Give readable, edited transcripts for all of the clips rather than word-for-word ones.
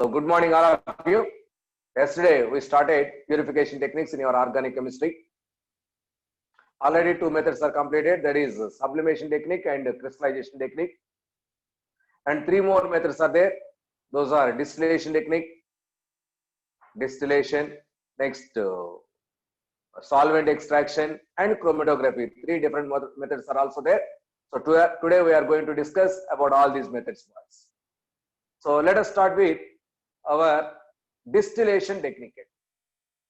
So good morning all of you. Yesterday we started purification techniques in your organic chemistry. Already two methods are completed, that is sublimation technique and crystallization technique. And three more methods are there. Those are distillation technique, distillation, next solvent extraction and chromatography. Three different methods are also there. So today we are going to discuss about all these methods. So let us start with our distillation technique.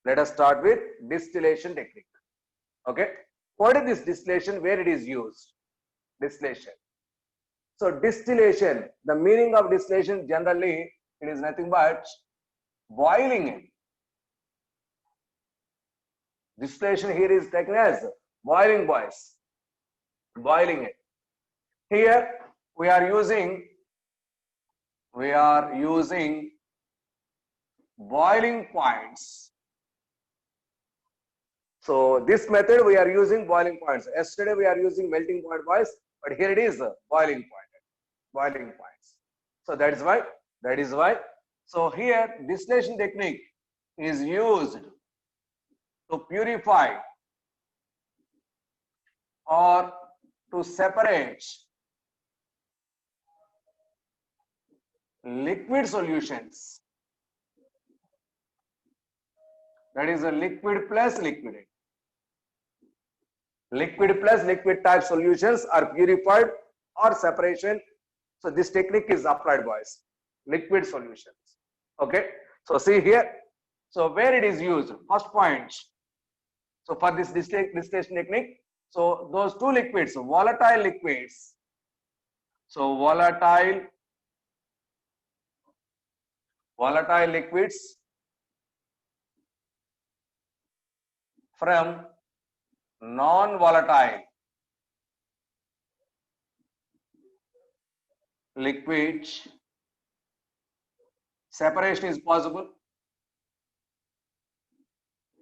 Let us start with distillation technique. Okay. What is this distillation? Where it is used? Distillation. So distillation, the meaning of distillation generally it is nothing but boiling it. Distillation here is taken as boiling boys. Boiling it. Here we are using boiling points. So this method we are using boiling points. Yesterday we are using melting point boys, but here it is boiling points. So that is why. So here distillation technique is used to purify or to separate liquid solutions. That is a liquid plus liquid. Liquid plus liquid type solutions are purified or separation. So this technique is applied, boys. Liquid solutions. Okay. So see here. So where it is used? First point. So for this distillation technique, so those two liquids, volatile liquids. So volatile liquids from non-volatile liquids, separation is possible.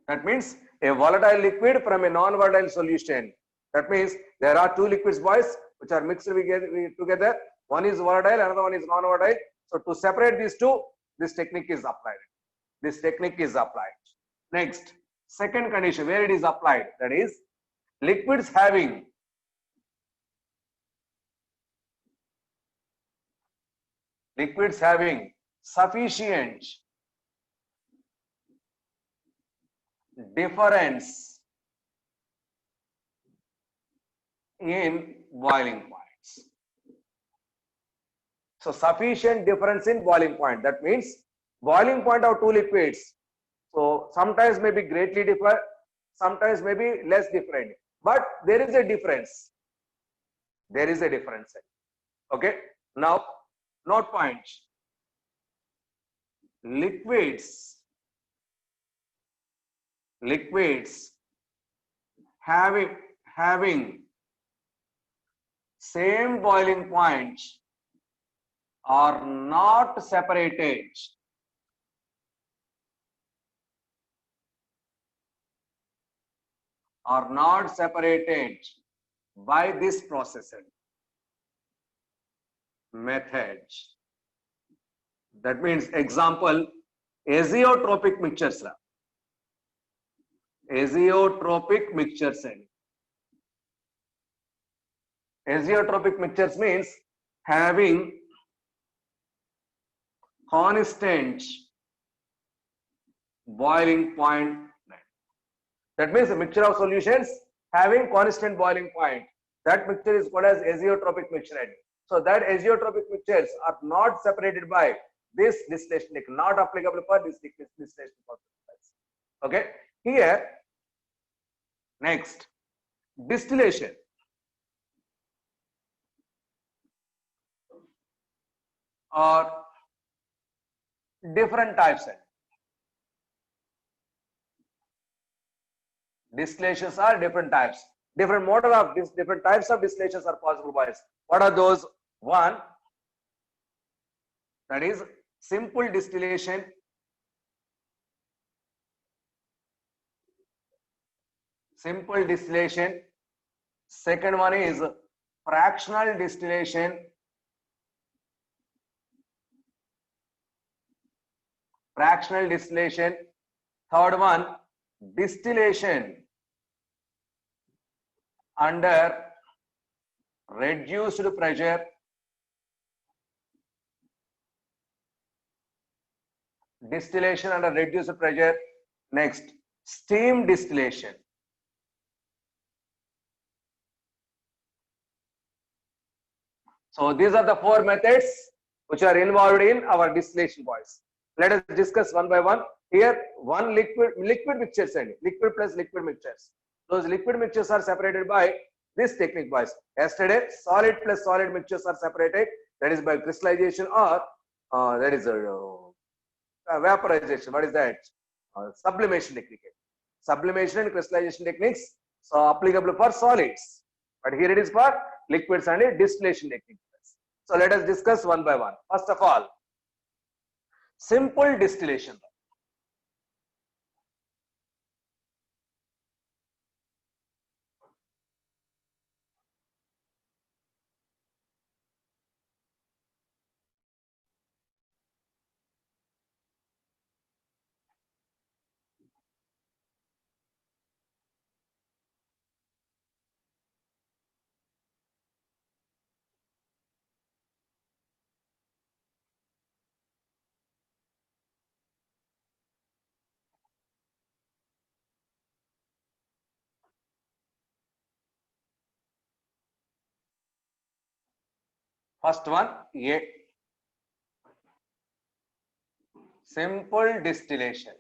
That means a volatile liquid from a non-volatile solution. That means there are two liquids, boys, which are mixed together. One is volatile, another one is non-volatile. So to separate these two, this technique is applied. Next, second condition where it is applied, that is liquids having sufficient difference in boiling points. So sufficient difference in boiling point. That means boiling point of two liquids. So sometimes may be greatly different, sometimes may be less different. But there is a difference. Okay. Now, note point. Liquids having same boiling point are not separated by this process method. That means example azeotropic mixtures. Azeotropic mixtures means having constant boiling point. That means a mixture of solutions having constant boiling point. That mixture is called as azeotropic mixture. So that azeotropic mixtures are not separated by this distillation technique, not applicable for this distillation process. Okay. Here, next, distillation. Or different types. Distillations are different types. Different model of this, different types of distillations are possible, boys. What are those? One, that is simple distillation. Second one is fractional distillation. fractional distillation. Third one, distillation under reduced pressure. Distillation under reduced pressure. Next, steam distillation. So these are the four methods which are involved in our distillation, boys. Let us discuss one by one. Here, one liquid mixtures and liquid plus liquid mixtures. Those liquid mixtures are separated by this technique, boys. Yesterday, solid plus solid mixtures are separated. That is by crystallization or that is vaporization. What is that? Sublimation technique. Sublimation and crystallization techniques so applicable for solids, but here it is for liquids and a distillation technique. So let us discuss one by one. First of all, simple distillation. First one, A. Simple distillation.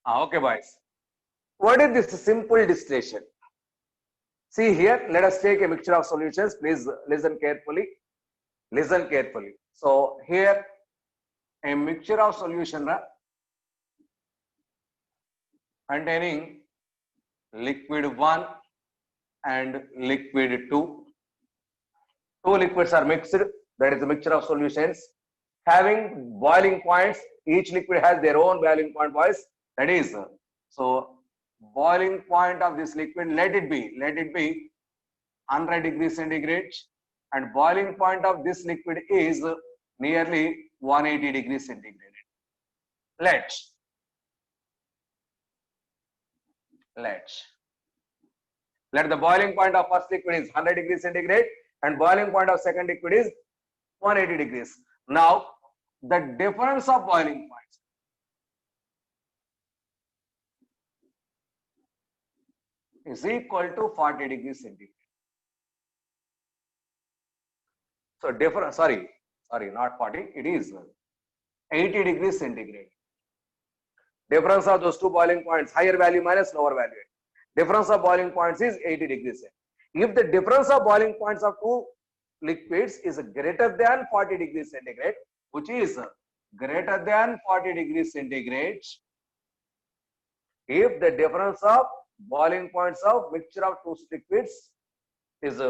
Okay, boys. What is this simple distillation? See here, let us take a mixture of solutions. Please listen carefully. Listen carefully. So here, a mixture of solution containing liquid 1 and liquid 2. Two liquids are mixed. That is a mixture of solutions having boiling points. Each liquid has their own boiling point, boys. That is, so boiling point of this liquid, let it be 100 degrees centigrade, and boiling point of this liquid is nearly 180 degrees centigrade. Let the boiling point of first liquid is 100 degrees centigrade and boiling point of second liquid is 180 degrees. Now, the difference of boiling points is equal to 40 degrees centigrade. So difference, sorry, not 40, it is 80 degrees centigrade. Difference of those two boiling points, higher value minus lower value. Difference of boiling points is 80 degrees. If the difference of boiling points of two liquids is greater than 40 degrees centigrade, which is greater than 40 degrees centigrade, if the difference of boiling points of mixture of two liquids is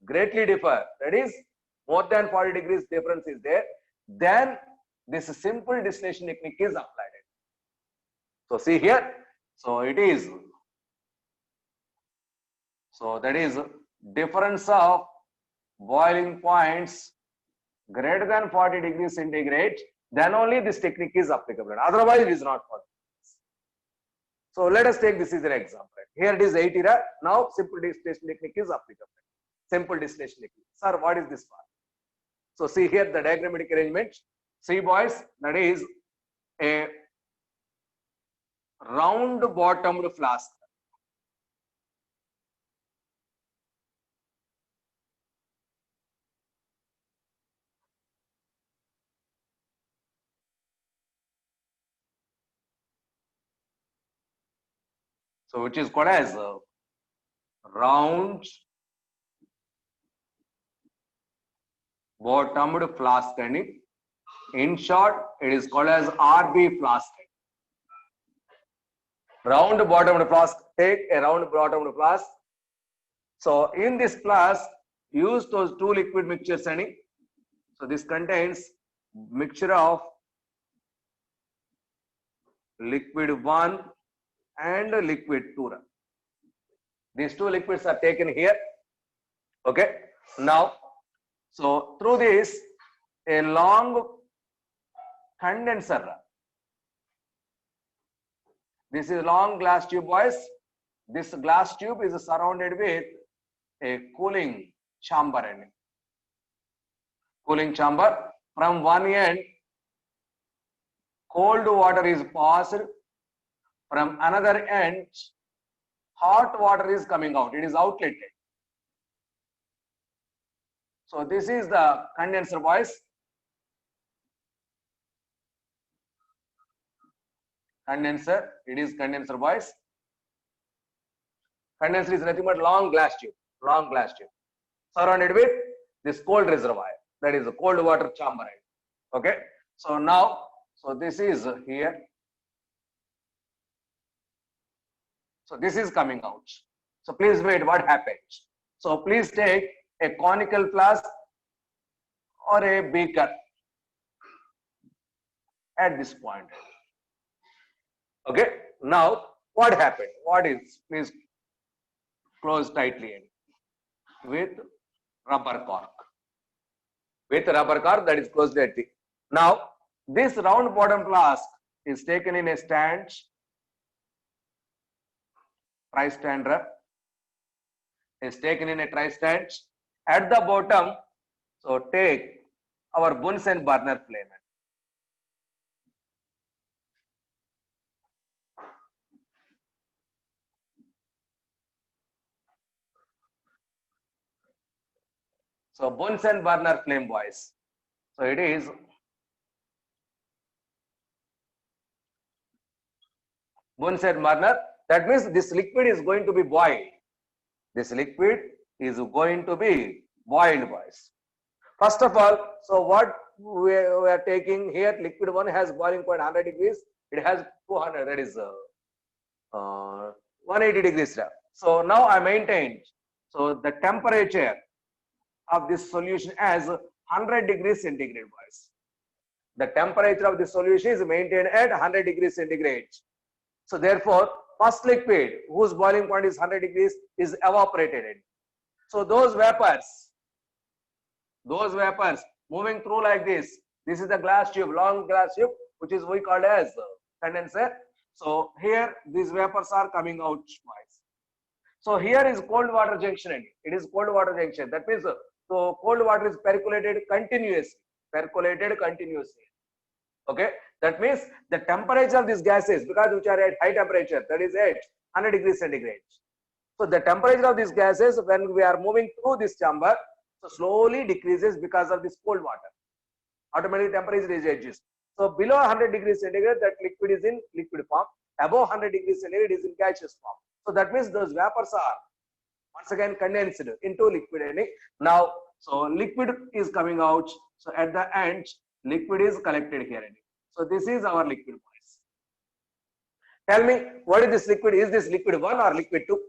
greatly differ, that is more than 40 degrees difference is there, then this simple distillation technique is applied. So see here, so it is, so that is difference of boiling points greater than 40 degrees centigrade, then only this technique is applicable. Otherwise, it is not possible. So let us take this as an example. Here it is 80. Now simple distillation technique is applicable. Simple distillation technique. Sir, what is this part? So see here the diagrammatic arrangement. See, boys, that is a round bottomed flask. So which is called as a round bottomed flask. In short, it is called as RB flask. Round bottomed flask. Take a round bottomed flask. So in this flask, use those two liquid mixtures. So this contains mixture of liquid 1 and liquid 2. These two liquids are taken here. Okay. Now, so through this, a long condenser. This is long glass tube, boys. This glass tube is surrounded with a cooling chamber. Cooling chamber. From one end, cold water is passed. From another end, hot water is coming out. It is outletted. So this is the condenser, boys. Condenser. It is condenser, boys. Condenser is nothing but long glass tube, surrounded with this cold reservoir, that is a cold water chamber. Okay, so now, so this is here. So this is coming out. So please wait, what happens? So please take a conical flask or a beaker at this point. Okay, now what happened? What is, please close tightly with rubber cork. With rubber cork that is closed tightly. Now this round bottom flask is taken in a stand, tri-stander is taken in a tri-stand. At the bottom, so take our Bunsen burner flame. So Bunsen burner flame, boys. So it is Bunsen burner. That means this liquid is going to be boiled. This liquid is going to be boiled, boys. First of all, so what we are taking here, liquid 1 has boiling point 100 degrees. It has 200, that is 180 degrees. So now I maintained. So the temperature of this solution as 100 degrees centigrade, boys. The temperature of the solution is maintained at 100 degrees centigrade. So therefore, first liquid whose boiling point is 100 degrees is evaporated. So those vapors moving through like this. This is the glass tube, long glass tube, which is we called as condenser. So here these vapors are coming out, boys. So here is cold water junction. It is cold water junction. That means so cold water is percolated continuously. Okay, that means the temperature of these gases, because which are at high temperature, that is at 100 degrees centigrade. So the temperature of these gases when we are moving through this chamber, so slowly decreases because of this cold water. Automatically temperature is adjusted. So below 100 degrees centigrade, that liquid is in liquid form. Above 100 degrees centigrade is in gaseous form. So that means those vapors are once again condensed into liquid. Now, so liquid is coming out. So at the end, liquid is collected here. So this is our liquid, boys. Tell me, what is this liquid? Is this liquid 1 or liquid 2?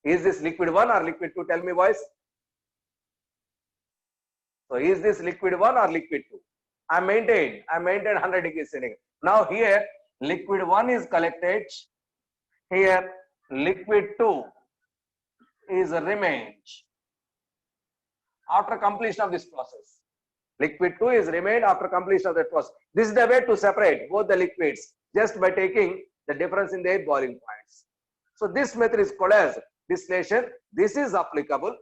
Is this liquid 1 or liquid 2? Tell me, boys. So is this liquid 1 or liquid 2? I maintained 100 degrees centigrade. Now here liquid 1 is collected. Here liquid 2 is remained after completion of this process. Liquid 2 is remained after completion of that process. This is the way to separate both the liquids just by taking the difference in their boiling points. So this method is called as distillation. This is applicable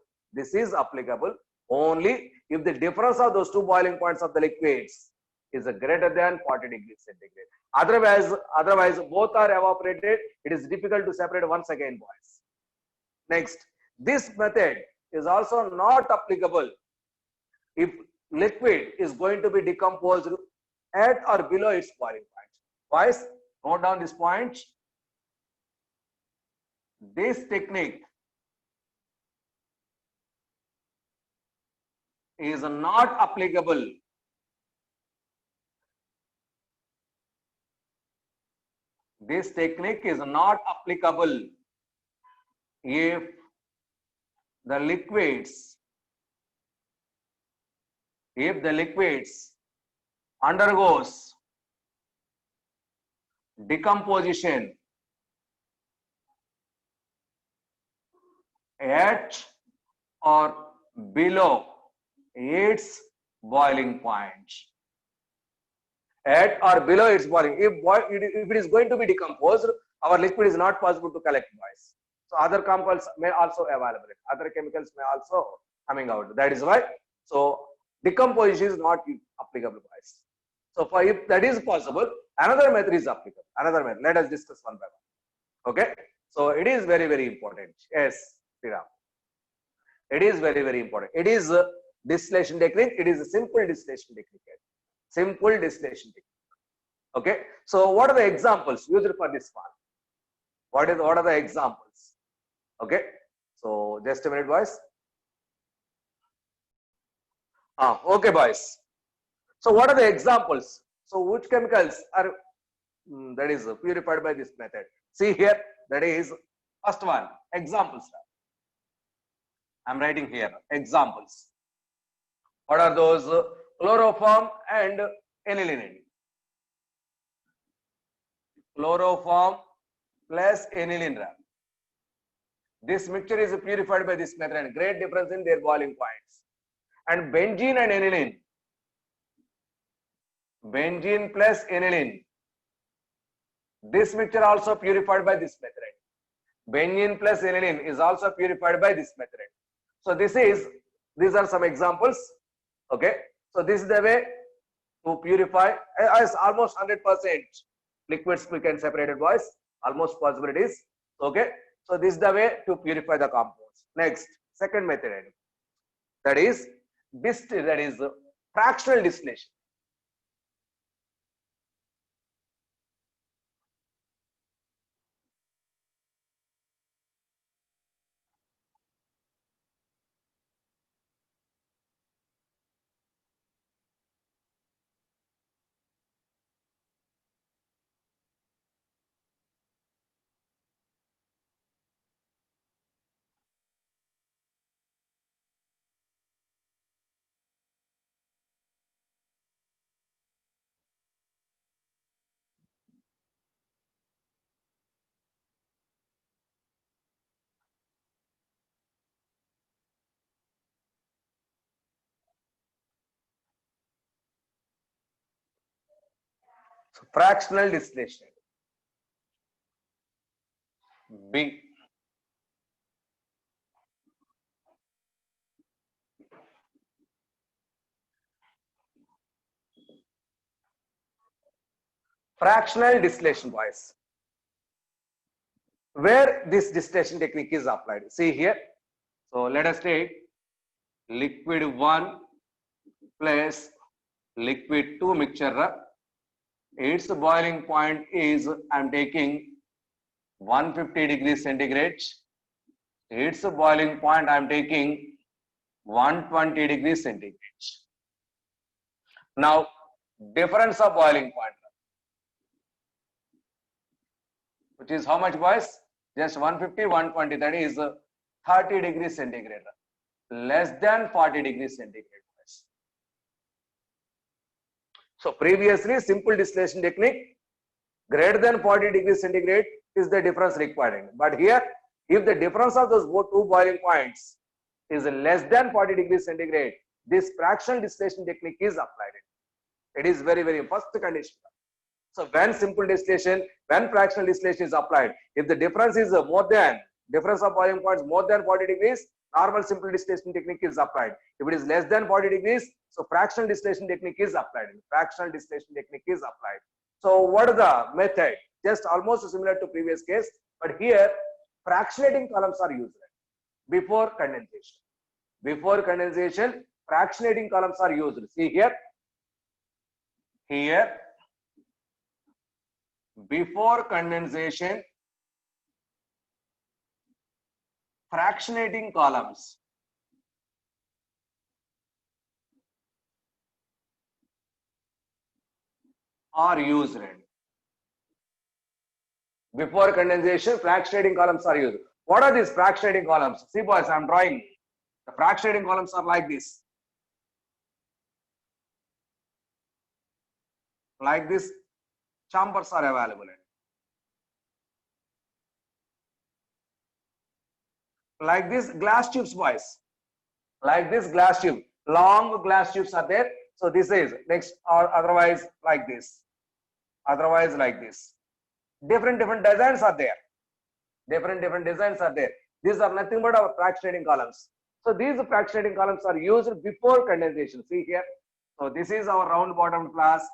only if the difference of those two boiling points of the liquids is greater than 40 degrees centigrade. Otherwise both are evaporated. It is difficult to separate once again, boys. Next, this method is also not applicable if liquid is going to be decomposed at or below its boiling point. Boys, note down this point. This technique is not applicable if the liquids undergoes decomposition at or below its boiling point. At or below its boiling. If it is going to be decomposed, our liquid is not possible to collect, boys. So other compounds may also available. Other chemicals may also coming out. That is why. So decomposition is not applicable, boys. So for if that is possible, another method is applicable. Another method. Let us discuss one by one. Okay. So it is very, very important. Yes, Sriram. It is very, very important. It is a distillation technique. It is a simple distillation technique. Simple distillation technique. Okay. So what are the examples used for this one? What are the examples? Okay. So just a minute, boys. Okay, boys. So what are the examples? So which chemicals are that is purified by this method? See here, that is first one, examples. I'm writing here, examples. What are those? Chloroform and aniline. Chloroform plus aniline. This mixture is purified by this method and great difference in their boiling points. And benzene and aniline. Benzene plus aniline. This mixture also purified by this method. Benzene plus aniline is also purified by this method. So these are some examples. Okay. So this is the way to purify as almost 100% liquids we can separate it, boys. Almost possibilities. Okay. So this is the way to purify the compounds. Next, second method, that is fractional distillation. So fractional distillation. B. Fractional distillation, boys. Where this distillation technique is applied. See here. So let us take liquid 1 plus liquid 2 mixture. Its boiling point is, I'm taking 150 degrees centigrade. Its boiling point, I'm taking 120 degrees centigrade. Now, difference of boiling point, which is how much, boys? Just 150, 120, that is 30 degrees centigrade. Less than 40 degrees centigrade. So previously, simple distillation technique, greater than 40 degrees centigrade is the difference required. But here, if the difference of those two boiling points is less than 40 degrees centigrade, this fractional distillation technique is applied. It is very, very first condition. So when simple distillation, when fractional distillation is applied, if the difference is difference of boiling points more than 40 degrees, normal simple distillation technique is applied. If it is less than 40 degrees, so fractional distillation technique is applied. Fractional distillation technique is applied. So what is the method? Just almost similar to previous case, but here fractionating columns are used before condensation. Before condensation, fractionating columns are used. See here. Here, before condensation, fractionating columns are used. Before condensation, fractionating columns are used. What are these fractionating columns? See, boys, I'm drawing. The fractionating columns are like this. Like this, chambers are available. Like this, glass tubes, boys. Like this glass tube. Long glass tubes are there. So this is next, or otherwise like this. Otherwise like this. Different designs are there. Different designs are there. These are nothing but our fractionating columns. So these fractionating columns are used before condensation. See here. So this is our round bottom flask.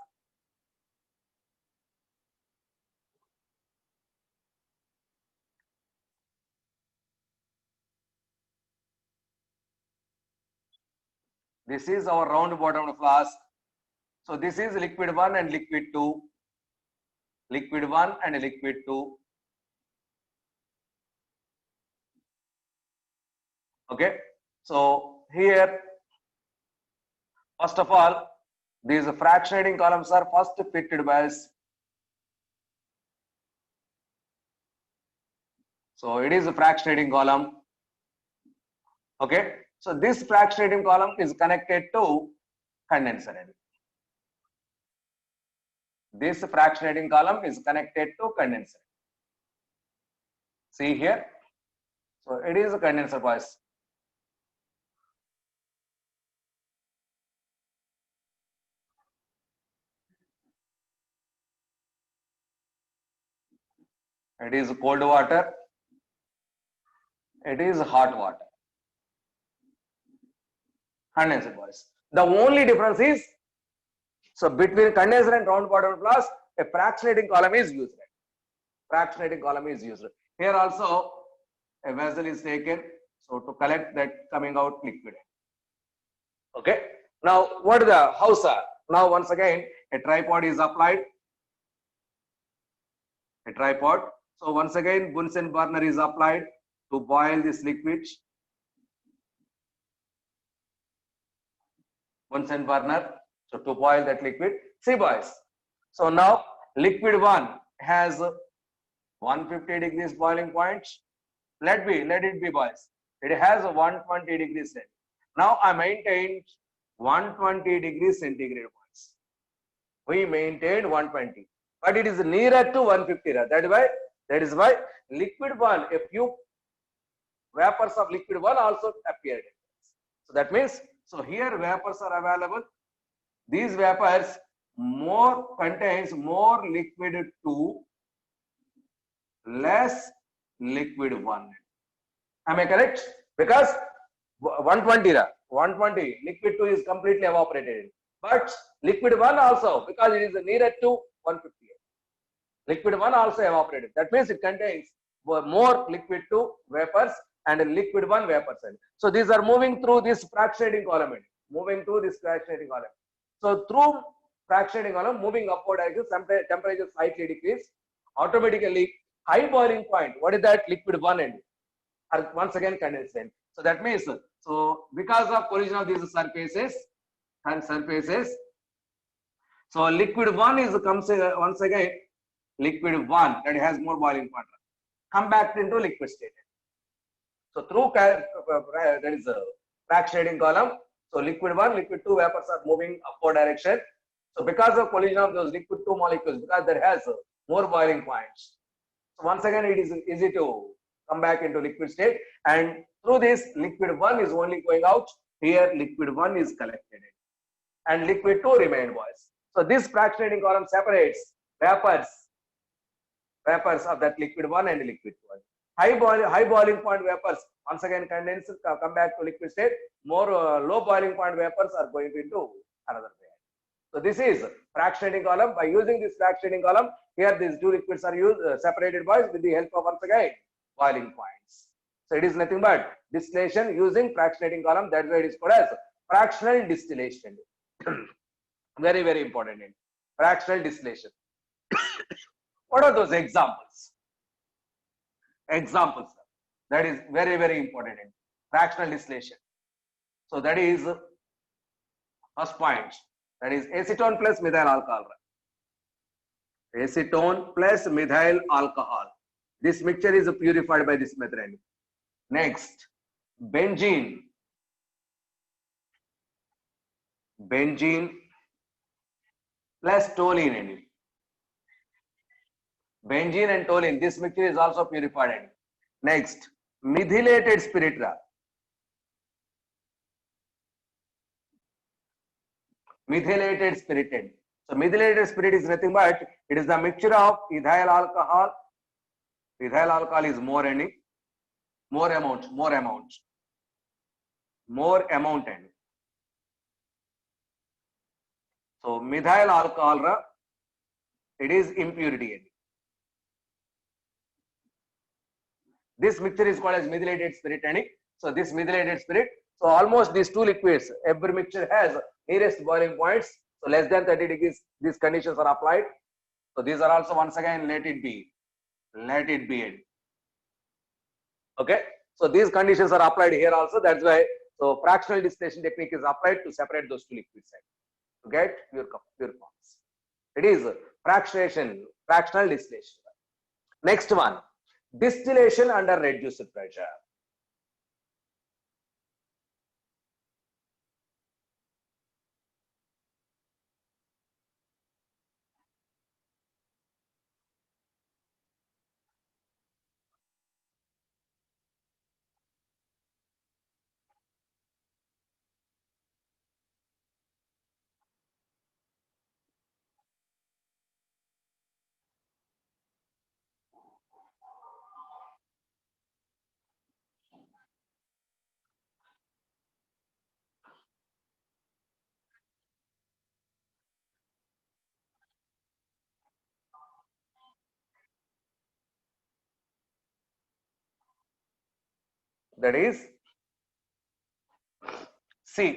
This is our round bottom flask. So this is liquid 1 and liquid 2. Liquid 1 and liquid 2. Okay. So here, first of all, these fractionating columns are first fitted by us. So it is a fractionating column. Okay. So this fractionating column is connected to condenser. This fractionating column is connected to condenser. See here. So it is a condenser bias. It is cold water. It is hot water. Condenser bias. The only difference is, so between condenser and round bottom flask, a fractionating column is used. Fractionating column is used. Here also a vessel is taken, so to collect that coming out liquid. Okay. Now what the house are? Now once again a tripod is applied. A tripod. So once again Bunsen burner is applied to boil this liquid. Bunsen burner, so to boil that liquid. See boys. So now liquid 1 has 150 degrees boiling point. Let it be boys. It has a 120 degrees centigrade. Now I maintained 120 degrees centigrade boys. We maintained 120, but it is nearer to 150. That is why liquid 1, a few vapors of liquid 1 also appeared. So that means, so here vapors are available. These vapors more contains more liquid 2, less liquid 1. Am I correct? Because 120 liquid 2 is completely evaporated. But liquid 1 also, because it is nearer to 150. Liquid 1 also evaporated. That means it contains more liquid 2 vapors and liquid 1 vapors. So these are moving through this fractionating column. So through fractionating column, moving upward direction, temperature slightly decrease. Automatically, high boiling point. What is that? Liquid 1 end. Once again condensate. So that means, so because of collision of these surfaces, so liquid 1 is comes once again liquid 1 that has more boiling point come back into liquid state. So through that is a fractionating column. So liquid 1, liquid 2 vapors are moving upward direction. So because of collision of those liquid 2 molecules, because that has more boiling points. So once again it is easy to come back into liquid state, and through this liquid 1 is only going out. Here liquid 1 is collected and liquid 2 remain boys. So this fractionating column separates vapors of that liquid 1 and liquid 2. High boiling point vapors once again condense, come back to liquid state. More low boiling point vapors are going into another way. So this is fractionating column. By using this fractionating column, here these two liquids are used separated boys with the help of once again boiling points. So it is nothing but distillation using fractionating column. That's why it is called as fractional distillation. Very important in fractional distillation. What are those examples? Examples that is very important in fractional distillation. So that is first point, that is acetone plus methyl alcohol. Acetone plus methyl alcohol. This mixture is purified by this method. Next, benzene plus toluene. Benzene and toluene, this mixture is also purified. Next, methylated spirit. methylated spirit end. So methylated spirit is nothing but it is the mixture of ethyl alcohol. Ethyl alcohol is more ending, more amount end. So methyl alcohol, it is impurity end. This mixture is called as methylated spirit ending. So this methylated spirit. So almost these two liquids, every mixture has nearest boiling points. So less than 30 degrees, these conditions are applied. So these are also once again let it be end. Okay. So these conditions are applied here also. That's why so fractional distillation technique is applied to separate those two liquids to get pure forms. It is fractional distillation. Next one, distillation under reduced pressure. That is, see,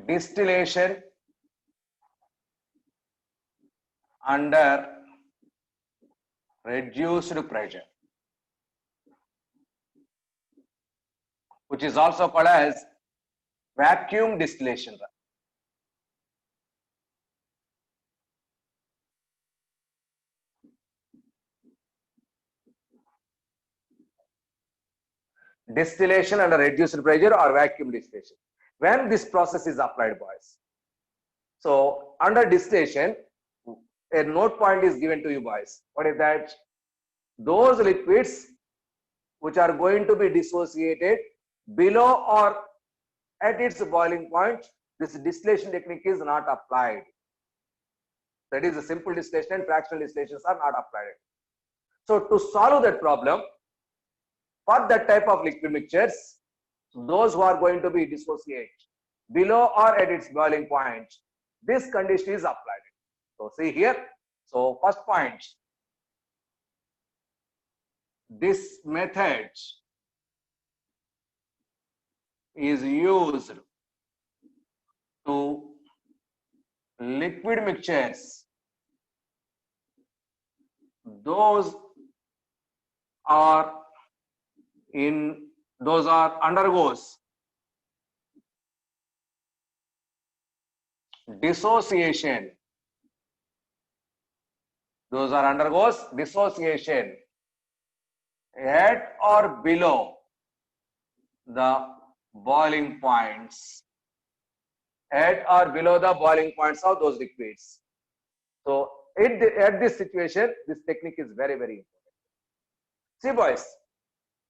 distillation under reduced pressure, which is also called as vacuum distillation. Distillation under reduced pressure or vacuum distillation. When this process is applied, boys. So under distillation, a note point is given to you, boys. What is that? Those liquids which are going to be dissociated below or at its boiling point, this distillation technique is not applied. That is, a simple distillation and fractional distillations are not applied. So to solve that problem, for that type of liquid mixtures, those who are going to be dissociate below or at its boiling point, this condition is applied. So see here. So first point, this method is used to liquid mixtures. Those undergoes dissociation. Those are undergoes dissociation at or below the boiling points. At or below the boiling points of those liquids. So at this situation, this technique is very, very important. See, boys,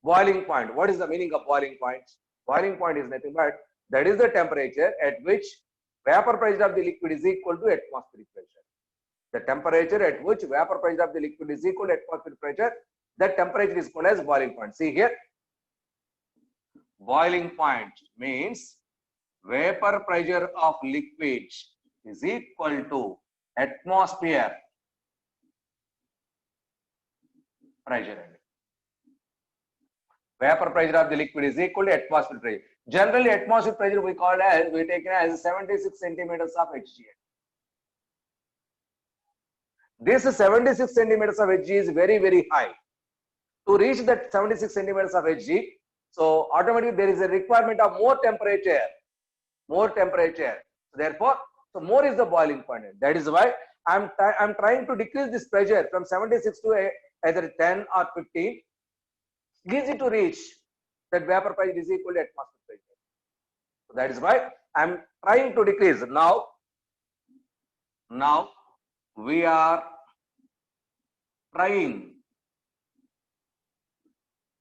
boiling point. What is the meaning of boiling point? Boiling point is nothing but that is the temperature at which vapor pressure of the liquid is equal to atmospheric pressure. The temperature at which vapor pressure of the liquid is equal to atmospheric pressure, that temperature is called as boiling point. See here, boiling point means vapor pressure of liquid is equal to atmosphere pressure. Vapor pressure of the liquid is equal to atmospheric pressure. Generally, atmospheric pressure we take as 76 centimeters of Hg. This 76 centimeters of Hg is very, very high. To reach that 76 centimeters of Hg, so automatically there is a requirement of more temperature. Therefore, so more is the boiling point. That is why I'm trying to decrease this pressure from 76 to either 10 or 15. Easy to reach that vapor pressure is equal to atmospheric pressure. So that is why I'm trying to decrease. Now we are trying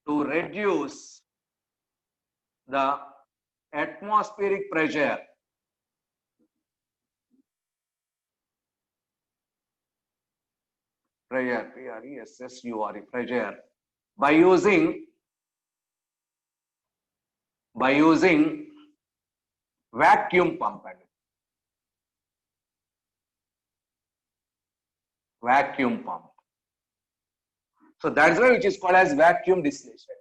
to reduce the atmospheric pressure Pressure, Pressure, pressure. By using vacuum pump and vacuum pump. So that's why which is called as vacuum distillation.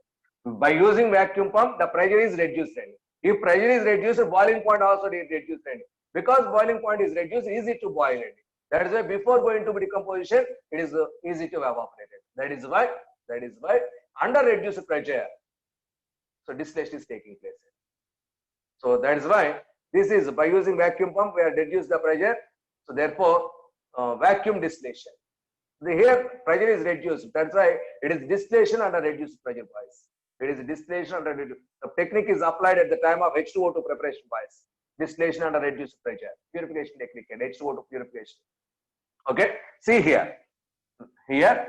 By using vacuum pump, the pressure is reduced. If pressure is reduced, boiling point also is reduced. Because boiling point is reduced, easy to boil. That is why before going to decomposition, it is easy to evaporate. That is why under reduced pressure, so distillation is taking place. So that is why this is by using vacuum pump, we have reduced the pressure. So therefore, vacuum distillation. Here pressure is reduced. That's why it is distillation under reduced pressure bias. It is distillation under reduced. The technique is applied at the time of H2O2 preparation bias. Distillation under reduced pressure. Purification technique and H2O2 purification. Okay. See here. Here.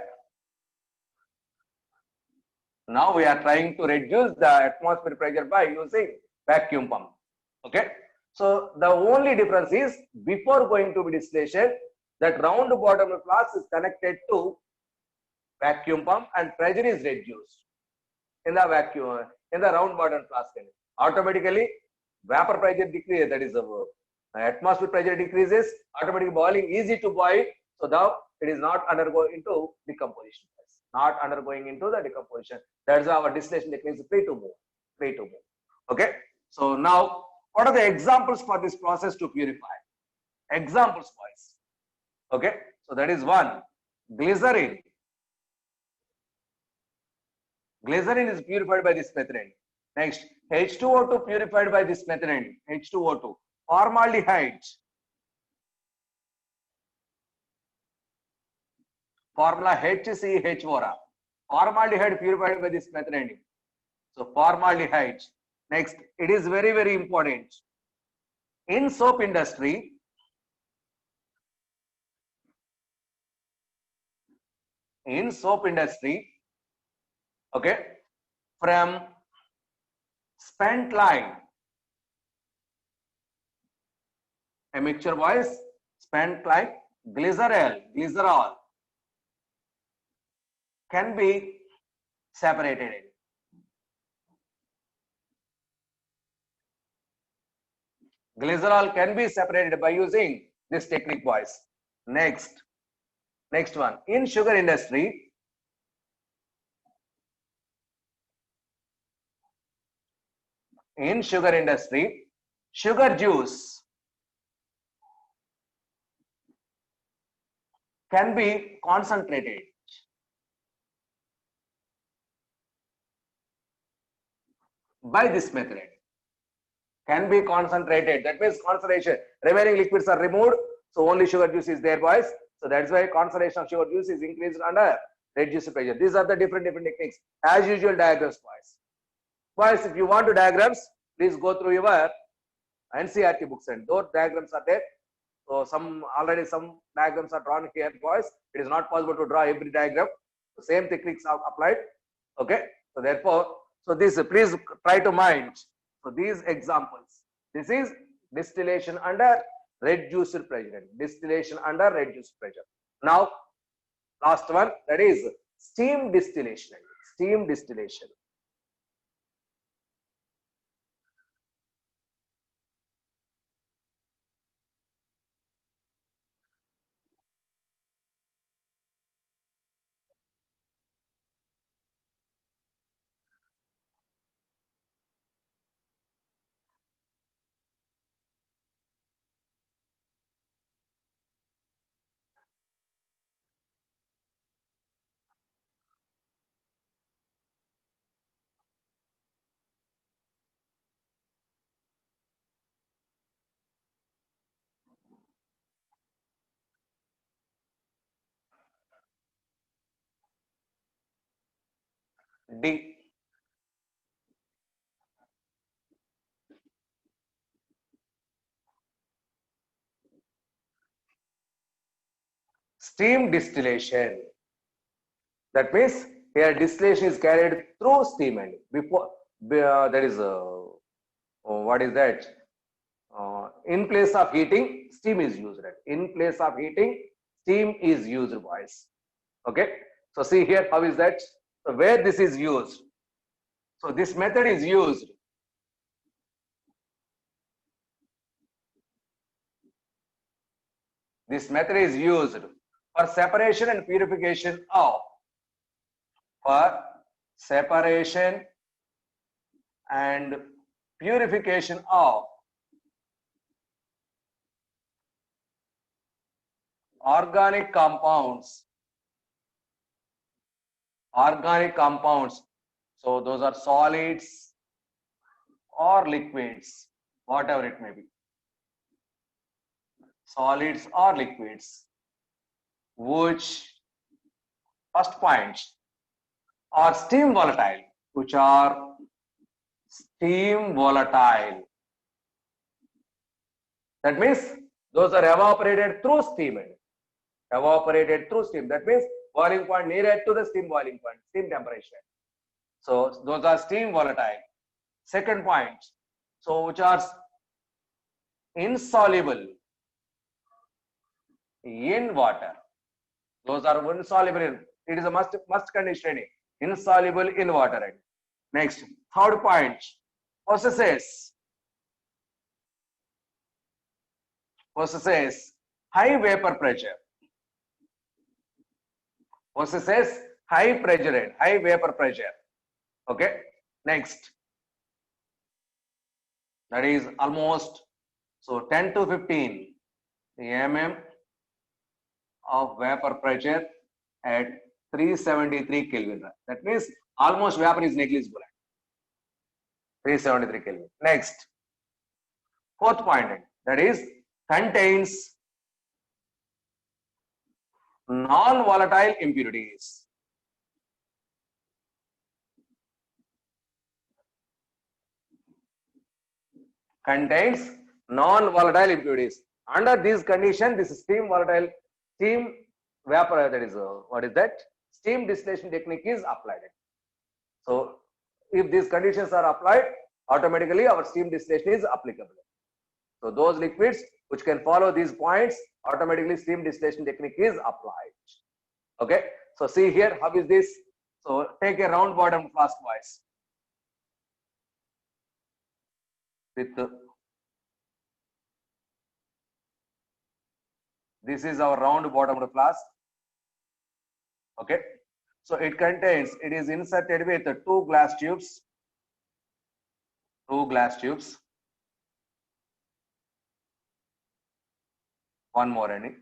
Now we are trying to reduce the atmospheric pressure by using vacuum pump. Okay. So the only difference is before going to distillation, that round bottom flask is connected to vacuum pump and pressure is reduced in the vacuum in the round bottom flask. Automatically vapor pressure decreases, that is the atmospheric pressure decreases, automatically boiling easy to boil. So now it is not undergoing into decomposition. Not undergoing into the decomposition. That's why our distillation technique is free to move. Okay. So now what are the examples for this process to purify? Examples wise. Okay, so that is one. Glycerin. Glycerin is purified by this method. Next, H2O2 purified by this method. H2O2. Formaldehyde. Formula HCH4. Formaldehyde purified by this method. So formaldehyde. Next, it is very, very important. In soap industry, okay, from spent lime, a mixture wise, spent lime, glycerol can be separated. Glycerol can be separated by using this technique wise. Next one, in sugar industry, sugar juice can be concentrated by this method. Can be concentrated. That means concentration. Remaining liquids are removed. So only sugar juice is there, boys. So that's why concentration of sugar juice is increased under reduced pressure. These are the different techniques. As usual, diagrams, boys. Boys, if you want to diagrams, please go through your NCERT books and those diagrams are there. So some diagrams are drawn here, boys. It is not possible to draw every diagram. The same techniques are applied. Okay. So therefore, this please try to mind. So these examples. This is distillation under reduced pressure. Distillation under reduced pressure. Now, last one, that is steam distillation. Steam distillation. D. Steam distillation. That means here distillation is carried through steam and before that is what is that? In place of heating, steam is used. In place of heating, steam is used, boys. Okay. So see here, how is that? So where this is used. So this method is used. This method is used for separation and purification of, for separation and purification of organic compounds. Organic compounds. So those are solids or liquids, whatever it may be. Solids or liquids, which first point are steam volatile, which are steam volatile. That means those are evaporated through steam. Evaporated through steam. That means boiling point nearer to the steam boiling point, steam temperature. So those are steam volatile. Second point, so which are insoluble in water. Those are insoluble in. It is a must condition. Insoluble in water. Next, third point, possesses high vapor pressure. Possesses high pressure and high vapor pressure. Okay. Next, that is almost so 10 to 15 mm of vapor pressure at 373 Kelvin. That means almost vapor is negligible at 373 Kelvin. Next, fourth point, that is contains non-volatile impurities. Contains non-volatile impurities. Under these conditions, this steam vapor, that is what is that? Steam distillation technique is applied. So if these conditions are applied, automatically our steam distillation is applicable. So those liquids which can follow these points, automatically steam distillation technique is applied. Okay. So see here, how is this? So take a round bottom flask boys. With this is our round bottom flask. Okay. So it is inserted with two glass tubes. One more any.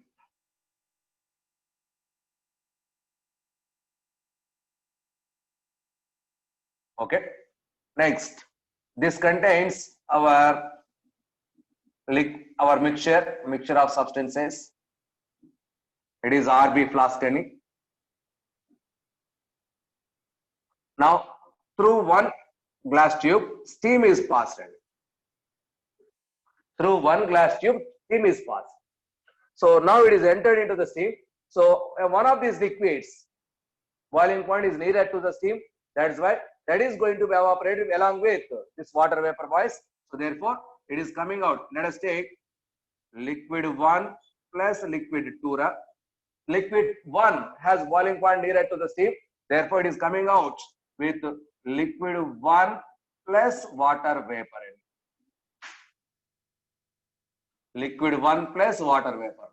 Okay. Next, this contains our mixture of substances. It is RB flask any. Now, through one glass tube, steam is passed. Through one glass tube, steam is passed. So now it is entered into the steam. So one of these liquids, boiling point is nearer to the steam. That's why that is going to be evaporated along with this water vapor boys. So therefore, it is coming out. Let us take liquid 1 plus liquid 2. Liquid 1 has boiling point nearer to the steam. Therefore, it is coming out with liquid 1 plus water vapor. Liquid 1 plus water vapor.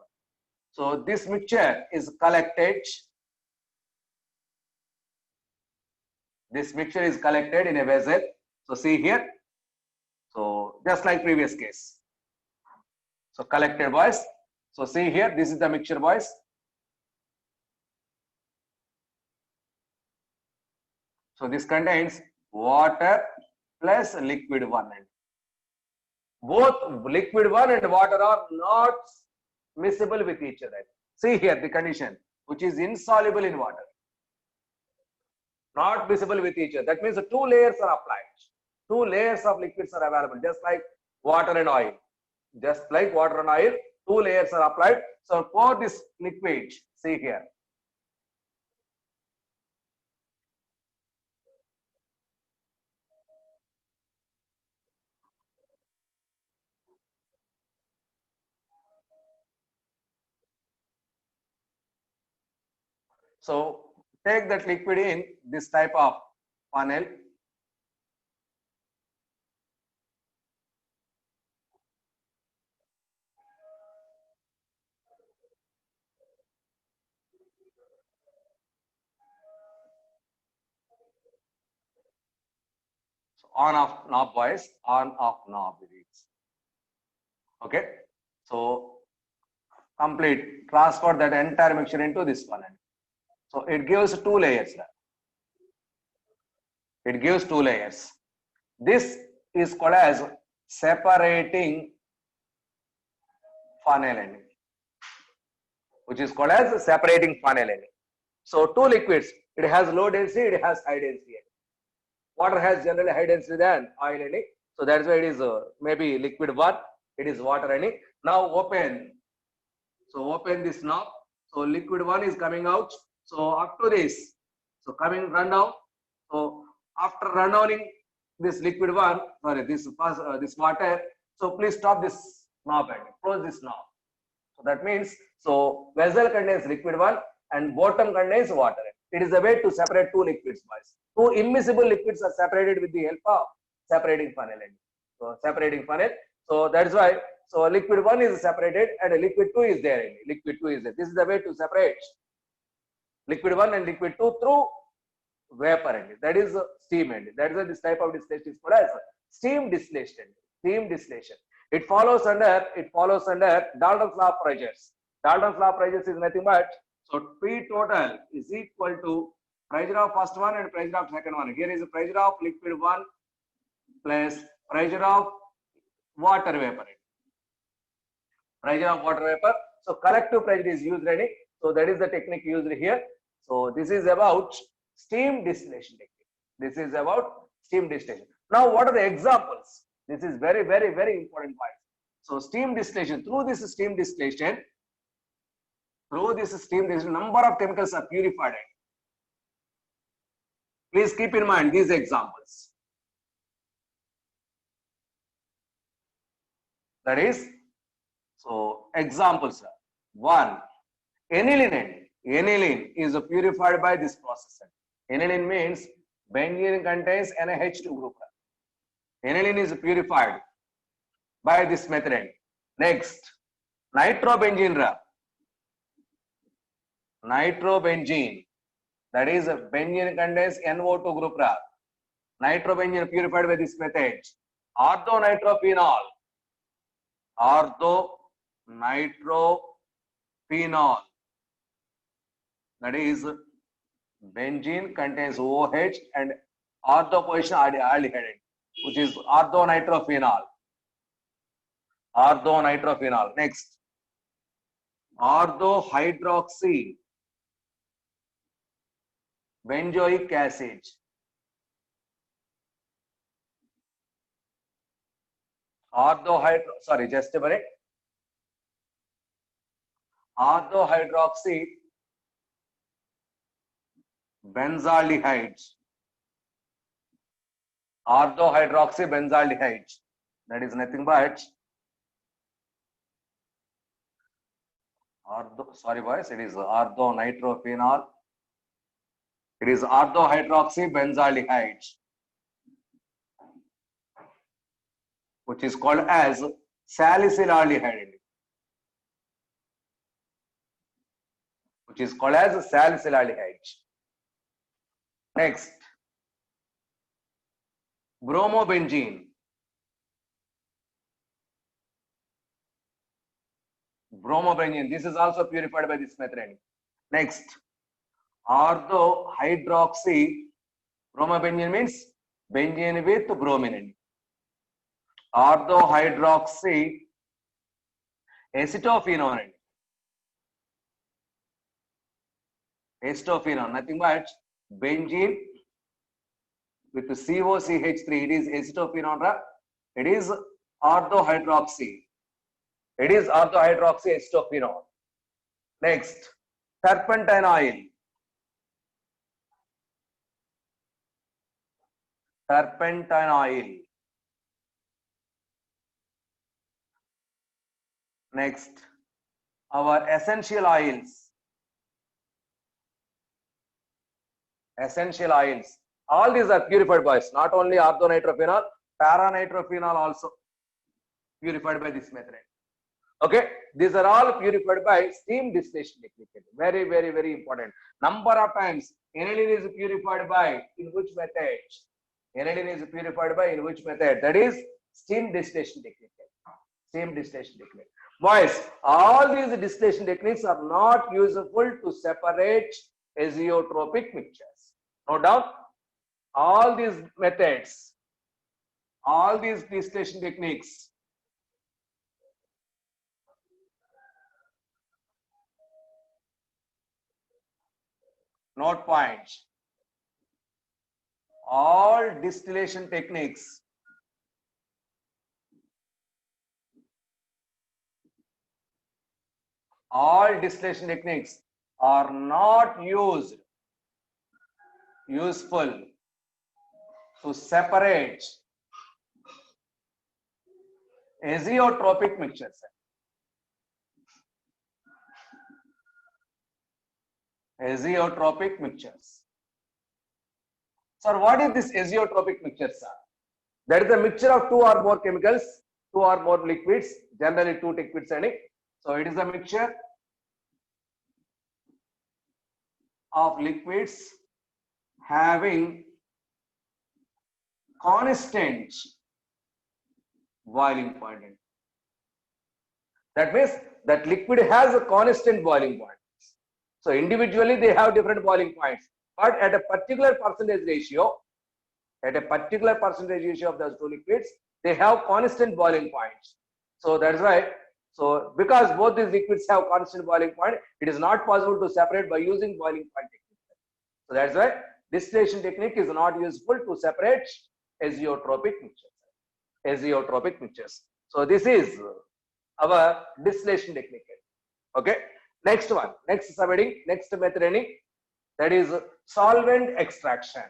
So this mixture is collected. This mixture is collected in a vessel. So see here. So just like previous case. So collected boys. So see here, this is the mixture boys. So this contains water plus liquid 1. Both liquid 1 and water are not miscible with each other. See here the condition, which is insoluble in water. Not miscible with each other. That means the two layers are applied. Two layers of liquids are available, just like water and oil. Just like water and oil, two layers are applied. So pour this liquid, see here. So take that liquid in this type of funnel. So on off knob, boys, on off knob it is. Okay. So complete transfer that entire mixture into this funnel. So it gives two layers. It gives two layers. This is called as separating funnel ending, which is called as separating funnel ending. So two liquids, it has low density, it has high density. Water has generally high density than oil ending. So that's why it is maybe liquid one, it is water ending. Now open. So open this knob. So liquid one is coming out. So up to this. So coming run down. So after rundowning this liquid one, sorry, this water. So please stop this knob and close this knob. So that means, so vessel contains liquid one and bottom contains water. It is a way to separate two liquids, boys. Two immiscible liquids are separated with the help of separating funnel. So separating funnel. So that's why, so liquid one is separated and liquid two is there. Liquid two is there. This is the way to separate liquid one and liquid two through vapor ending. That is steam ending. That is this type of distillation is called as steam distillation. Steam distillation. It follows under Dalton's law of pressures. Dalton's law of pressures is nothing but, so P total is equal to pressure of first one and pressure of second one. Here is the pressure of liquid one plus pressure of water vapor. Pressure of water vapor. So collective pressure is used ready. So that is the technique used here. So this is about steam distillation technique. This is about steam distillation. Now what are the examples? This is very, very, very important point. So steam distillation, through this steam distillation, number of chemicals are purified. Please keep in mind these examples. That is, so examples are, one, aniline. Aniline is purified by this process. Aniline means benzene contains NaH2 group. Aniline is purified by this method. Next, nitrobenzene. Nitrobenzene, that is benzene contains NO2 group. Nitrobenzene purified by this method. Orthonitrophenol. Orthonitrophenol, that is benzene contains OH and ortho position aldehyde, which is orthonitrophenol. Orthonitrophenol. Next, orthohydroxy benzoic acid. Just a minute. Orthohydroxy benzaldehyde. Orthohydroxy benzaldehyde. That is nothing but it is orthonitrophenol. It is orthohydroxy benzaldehyde, which is called as salicylaldehyde. Which is called as salicylaldehyde. Next, bromobenzene. Bromobenzene. This is also purified by this method. Next, orthohydroxy. Bromobenzene means benzene with bromine. Orthohydroxy acetophenone. Acetophenone, nothing but benzene with COCH3. It is acetophenone. It is orthohydroxy. It is orthohydroxy acetophenone. Next, turpentine oil. Turpentine oil. Next, our essential oils. essential oils. All these are purified by us, not only orthonitrophenol, paranitrophenol also purified by this method. Okay, these are all purified by steam distillation technique. Very, very, very important. Number of times aniline is purified by in which method? Aniline is purified by in which method? That is steam distillation technique. Steam distillation technique. Boys, all these distillation techniques are not useful to separate azeotropic mixtures. No doubt, all these methods, all these distillation techniques note points. All distillation techniques are not useful to separate azeotropic mixtures. Azeotropic mixtures. Sir, what is this azeotropic mixture, sir? That is a mixture of two or more chemicals, two or more liquids, generally two liquids. So it is a mixture of liquids having constant boiling point. That means that liquid has a constant boiling point. So individually they have different boiling points, but at a particular percentage ratio of those two liquids, they have constant boiling points. So that's why, so because both these liquids have constant boiling point, it is not possible to separate by using boiling point technique. So that's why distillation technique is not useful to separate azeotropic mixtures. So this is our distillation technique. Okay. Next one, next subheading, next method, that is solvent extraction.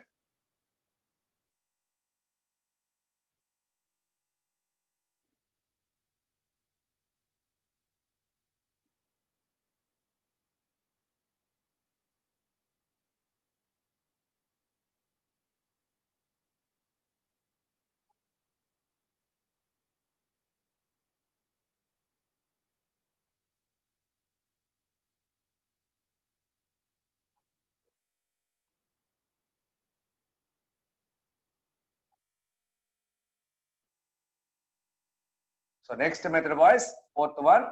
So next method, boys, fourth one,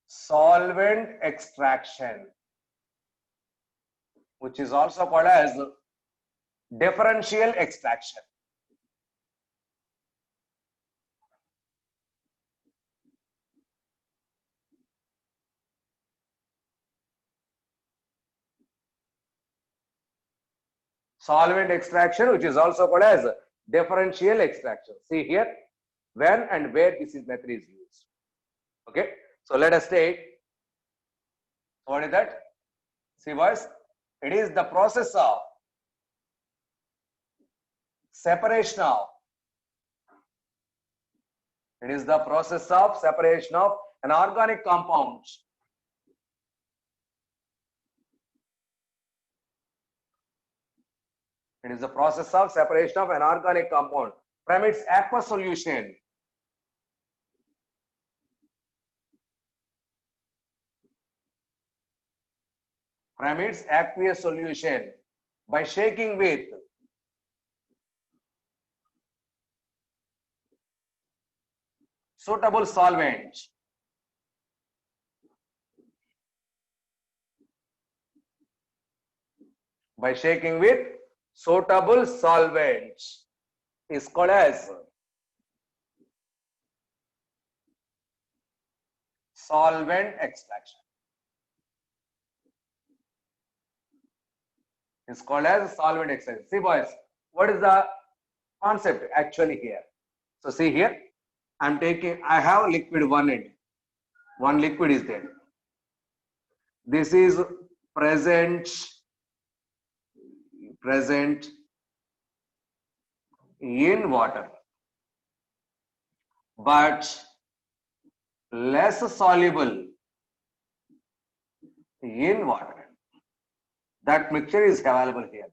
solvent extraction, which is also called as differential extraction. Solvent extraction, which is also called as differential extraction. See here, when and where this method is used. Okay, so let us take, what is that? See, boys, it is the process of separation of, it is the process of separation of an organic compound it is the process of separation of an organic compound from its aqueous solution by shaking with suitable solvent. By shaking with suitable solvent is called as solvent extraction. It's called as solvent extraction. See, boys, what is the concept actually here? So see here, I'm taking, I have liquid one end. One liquid is there. This is present in water, but less soluble in water. That mixture is available here.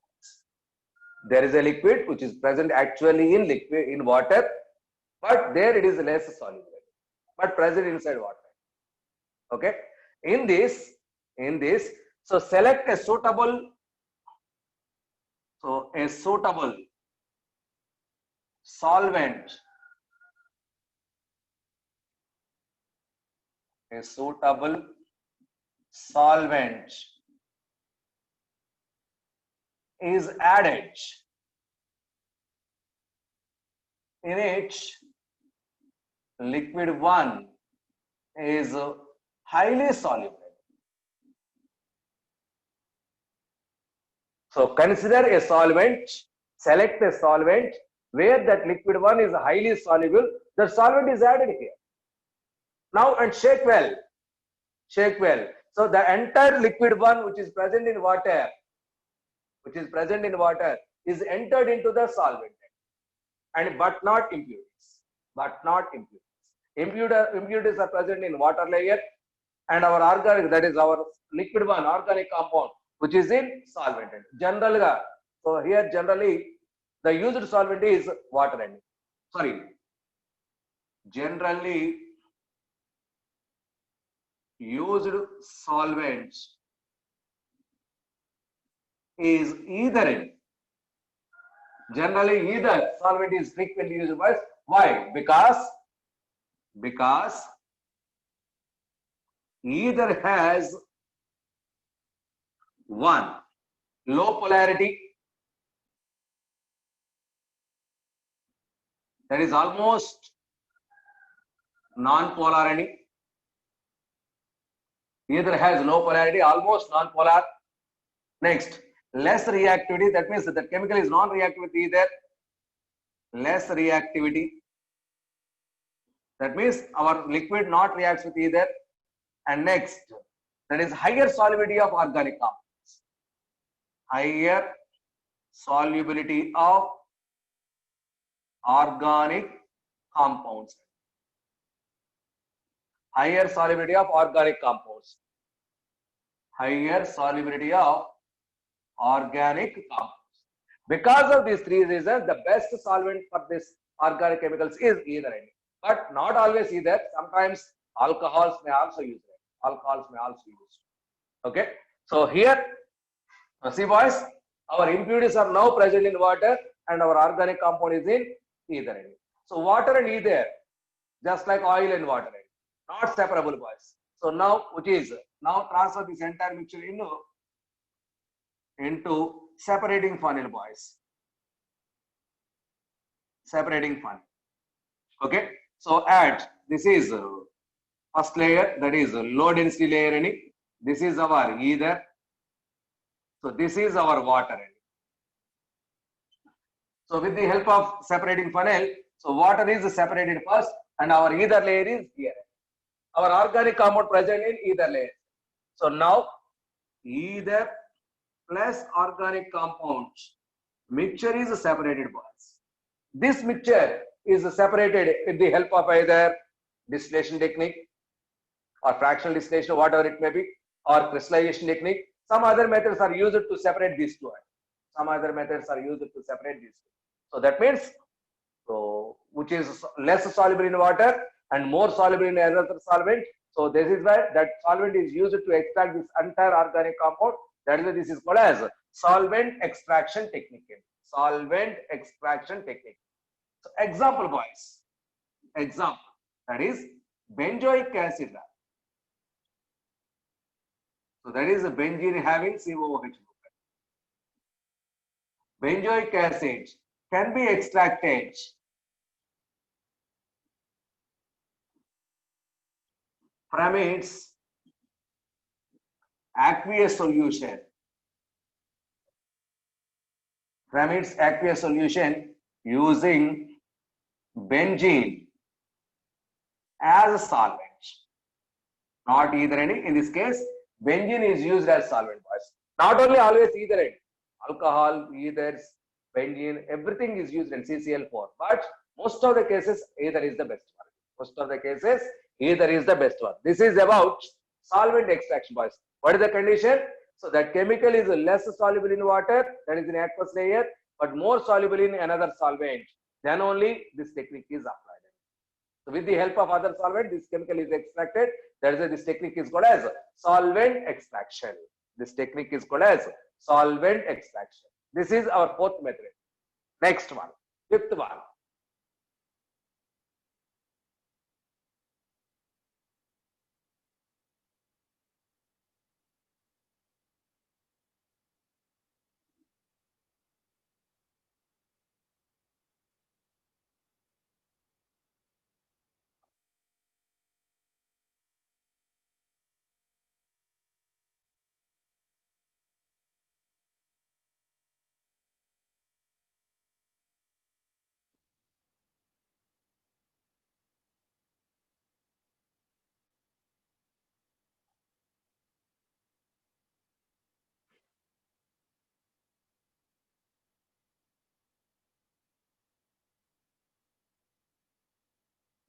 There is a liquid which is present actually in liquid in water, but there it is less soluble, but present inside water. Okay. In this, so select a suitable, solvent, a suitable solvent is added in which liquid 1 is highly soluble. So consider a solvent, select a solvent where that liquid 1 is highly soluble. The solvent is added here. Now and shake well. Shake well. So the entire liquid 1 which is present in water, is entered into the solvent, and but not impurities. Impurities are present in water layer, and our organic, that is our liquid 1 organic compound, which is in solvent. Generally, so here generally the used solvent is water and generally used solvent is either solvent is frequently used by. Why? Because either has one, low polarity, that is almost non-polar, either has low polarity, almost non-polar. Next, less reactivity, that means that the chemical is non-reactive with either. Less reactivity, that means our liquid not reacts with either. And next, that is higher solubility of organic compounds. Higher solubility of organic compounds. Higher solubility of organic compounds. Higher solubility of organic compounds. Because of these three reasons, the best solvent for this organic chemicals is either, but not always either. Sometimes alcohols may also use it. Okay. So here, see boys, our impurities are now present in water and our organic compound is in ether. So water and ether, just like oil and water, not separable boys. So now, now transfer this entire mixture into separating funnel boys. Separating funnel. Okay. So add, this is first layer, that is low density layer. This is our ether. So this is our water. So with the help of separating funnel, so water is separated first and our ether layer is here. Our organic compound present in ether layer. So now ether plus organic compounds mixture is separated boys. This mixture is separated with the help of either distillation technique or fractional distillation, whatever it may be, or crystallization technique. Some other methods are used to separate these two. So that means, so which is less soluble in water and more soluble in another solvent. So this is why that solvent is used to extract this entire organic compound. That is why this is called as solvent extraction technique. Solvent extraction technique. So example boys. Example, that is benzoic acid. So that is a benzene having COOH. Benzoic acid can be extracted from its aqueous solution. Using benzene as a solvent. Not either any. In this case, benzene is used as solvent. Not only always either end. Alcohol, ethers, benzene, everything is used in CCl4. But most of the cases, either is the best one. This is about solvent extraction, boys. What is the condition? So that chemical is less soluble in water, that is in aqueous layer, but more soluble in another solvent. Then only this technique is applied. So with the help of other solvent, this chemical is extracted. That is why this technique is called as solvent extraction. This technique is called as solvent extraction. This is our fourth method. Next one, fifth one.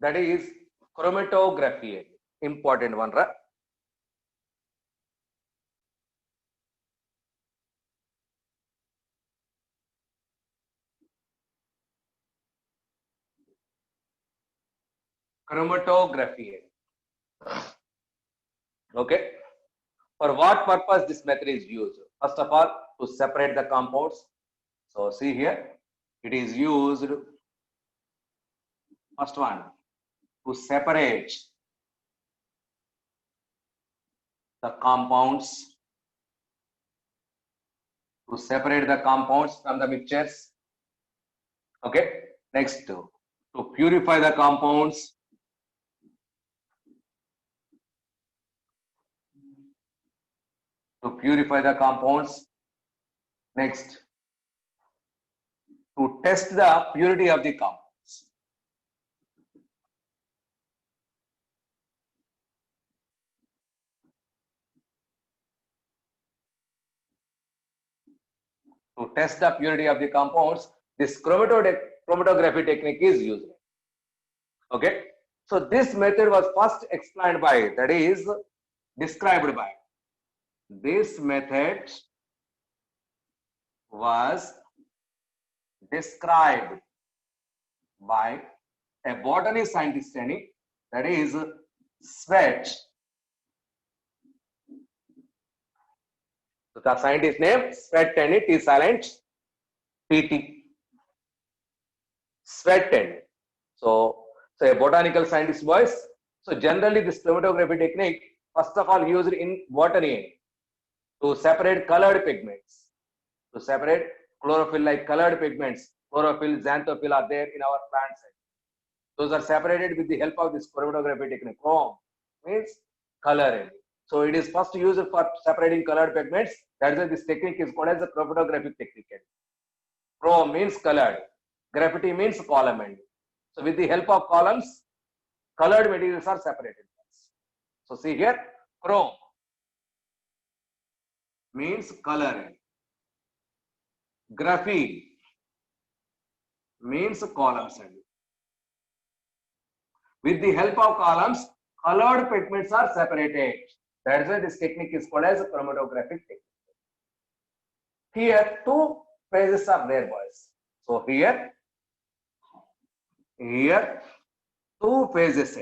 That is chromatography. Important one, right? Chromatography. Okay. For what purpose this method is used? First of all, to separate the compounds. So see here, it is used, first one, to separate the compounds, from the mixtures. Okay. Next, to purify the compounds. Next, to test the purity of the compounds. To test the purity of the compounds, this chromatography technique is used. Okay. So this method was first explained by, that is described by. This method was described by a botany scientist, that is Sweat. So the scientist name Sweat, T silent, PT. Sweat. So a botanical scientist voice. So generally this chromatography technique, first of all, used in botany to separate colored pigments, to separate chlorophyll like colored pigments. Chlorophyll, xanthophyll are there in our plants. Those are separated with the help of this chromatography technique. Chrome means coloring. So it is first used for separating colored pigments. That's why this technique is called as a chromatographic technique. Chrome means colored. Graphite means column. So with the help of columns, colored materials are separated. So see here, chrome means coloring. Graphene means columns. With the help of columns, colored pigments are separated. That's why this technique is called as a chromatographic technique. Here, two phases are there, boys. So here, two phases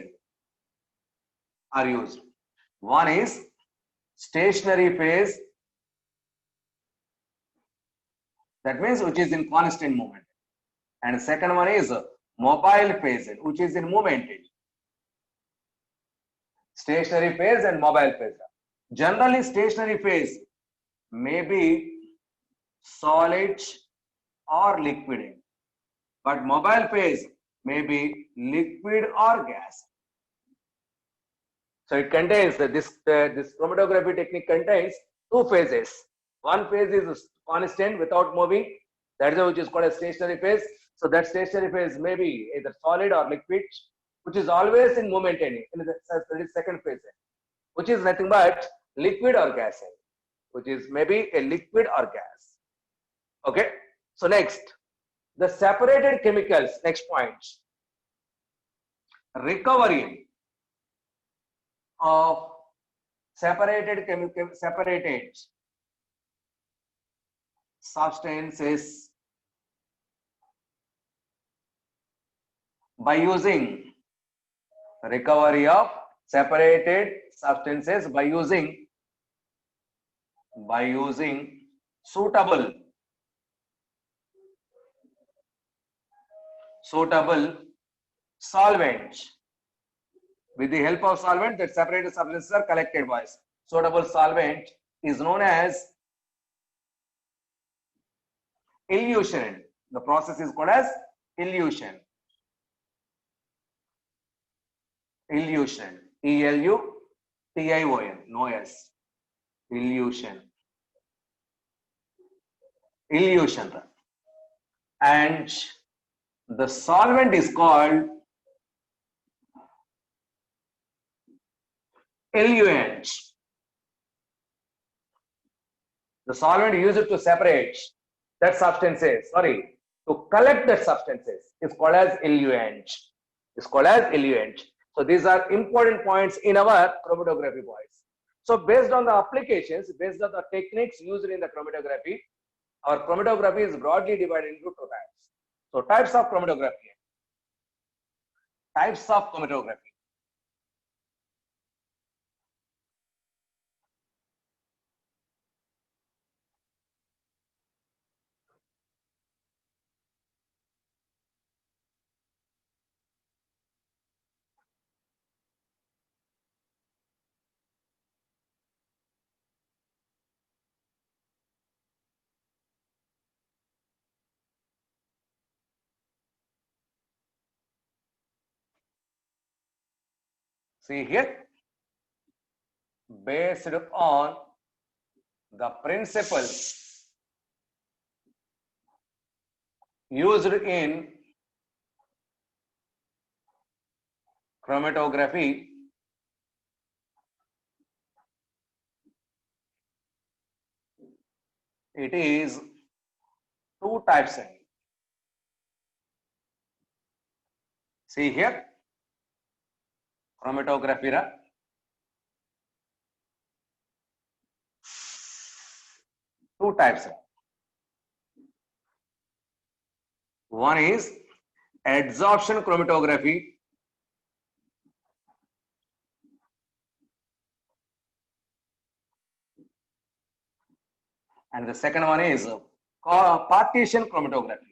are used. One is stationary phase, that means which is in constant movement, and second one is mobile phase, which is in movement. Stationary phase and mobile phase. Generally, stationary phase may be solid or liquid, but mobile phase may be liquid or gas. So it contains this chromatography technique contains two phases. One phase is constant without moving, that is which is called a stationary phase. So that stationary phase may be either solid or liquid, which is always in movement in the second phase, which is nothing but liquid or gas, which is maybe a liquid or gas. Okay. So next, the separated chemicals. Next point, recovery of separated substances by using recovery of separated substances by using suitable solvent. With the help of solvent, that separated substances are collected, boys. Suitable solvent is known as elution. The process is called as elution. Elution. E-L-U-T-I-O-N. No S. Elution. Elution. And the solvent is called eluent. The solvent used to separate that substances, to collect that substances is called as eluent. Is called as eluent. So these are important points in our chromatography, boys. So based on the applications, based on the techniques used in the chromatography, our chromatography is broadly divided into two types. So types of chromatography. Types of chromatography. See here, based on the principles used in chromatography, it is two types. See here, chromatography, two types. One is adsorption chromatography, and the second one is partition chromatography.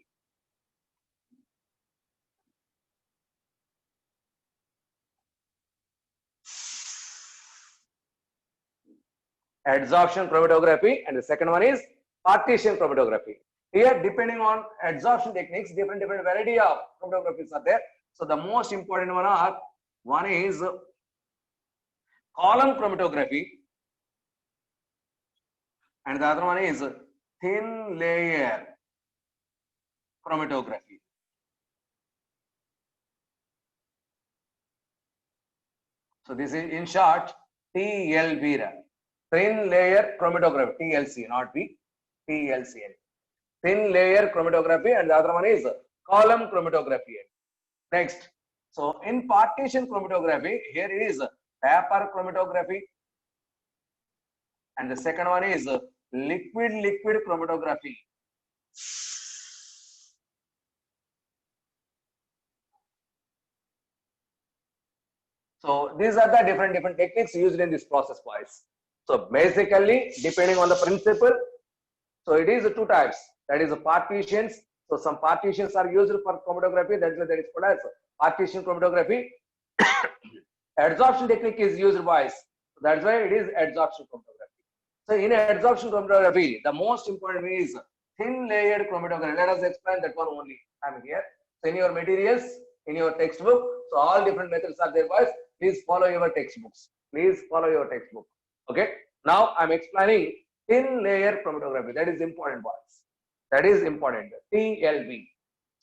Adsorption chromatography, and the second one is partition chromatography. Here, depending on adsorption techniques, different variety of chromatographies are there. So the most important one is column chromatography, and the other one is thin layer chromatography. So this is in short TLB, thin layer chromatography, TLC, not B, TLC. Thin layer chromatography, and the other one is column chromatography. Next, so in partition chromatography, here it is paper chromatography, and the second one is liquid chromatography. So these are the different techniques used in this process, boys. So basically, depending on the principle, so it is two types. That is partitions. So some partitions are used for chromatography. That is called as partition chromatography. Adsorption technique is used, boys. So that's why it is adsorption chromatography. So in adsorption chromatography, the most important is thin layered chromatography. Let us explain that one only. I'm here. So in your materials, in your textbook, so all different methods are there, boys. Please follow your textbooks. Please follow your textbook. Okay. Now I'm explaining thin layer chromatography. That is important, boys. That is important. TLB.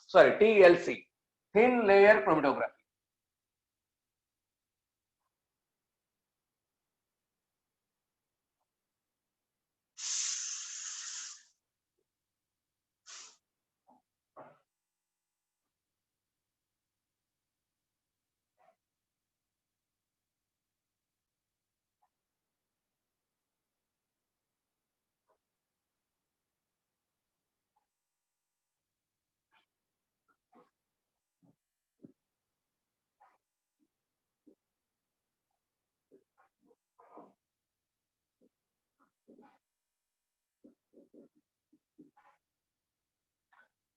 Sorry, TLC. Thin layer chromatography.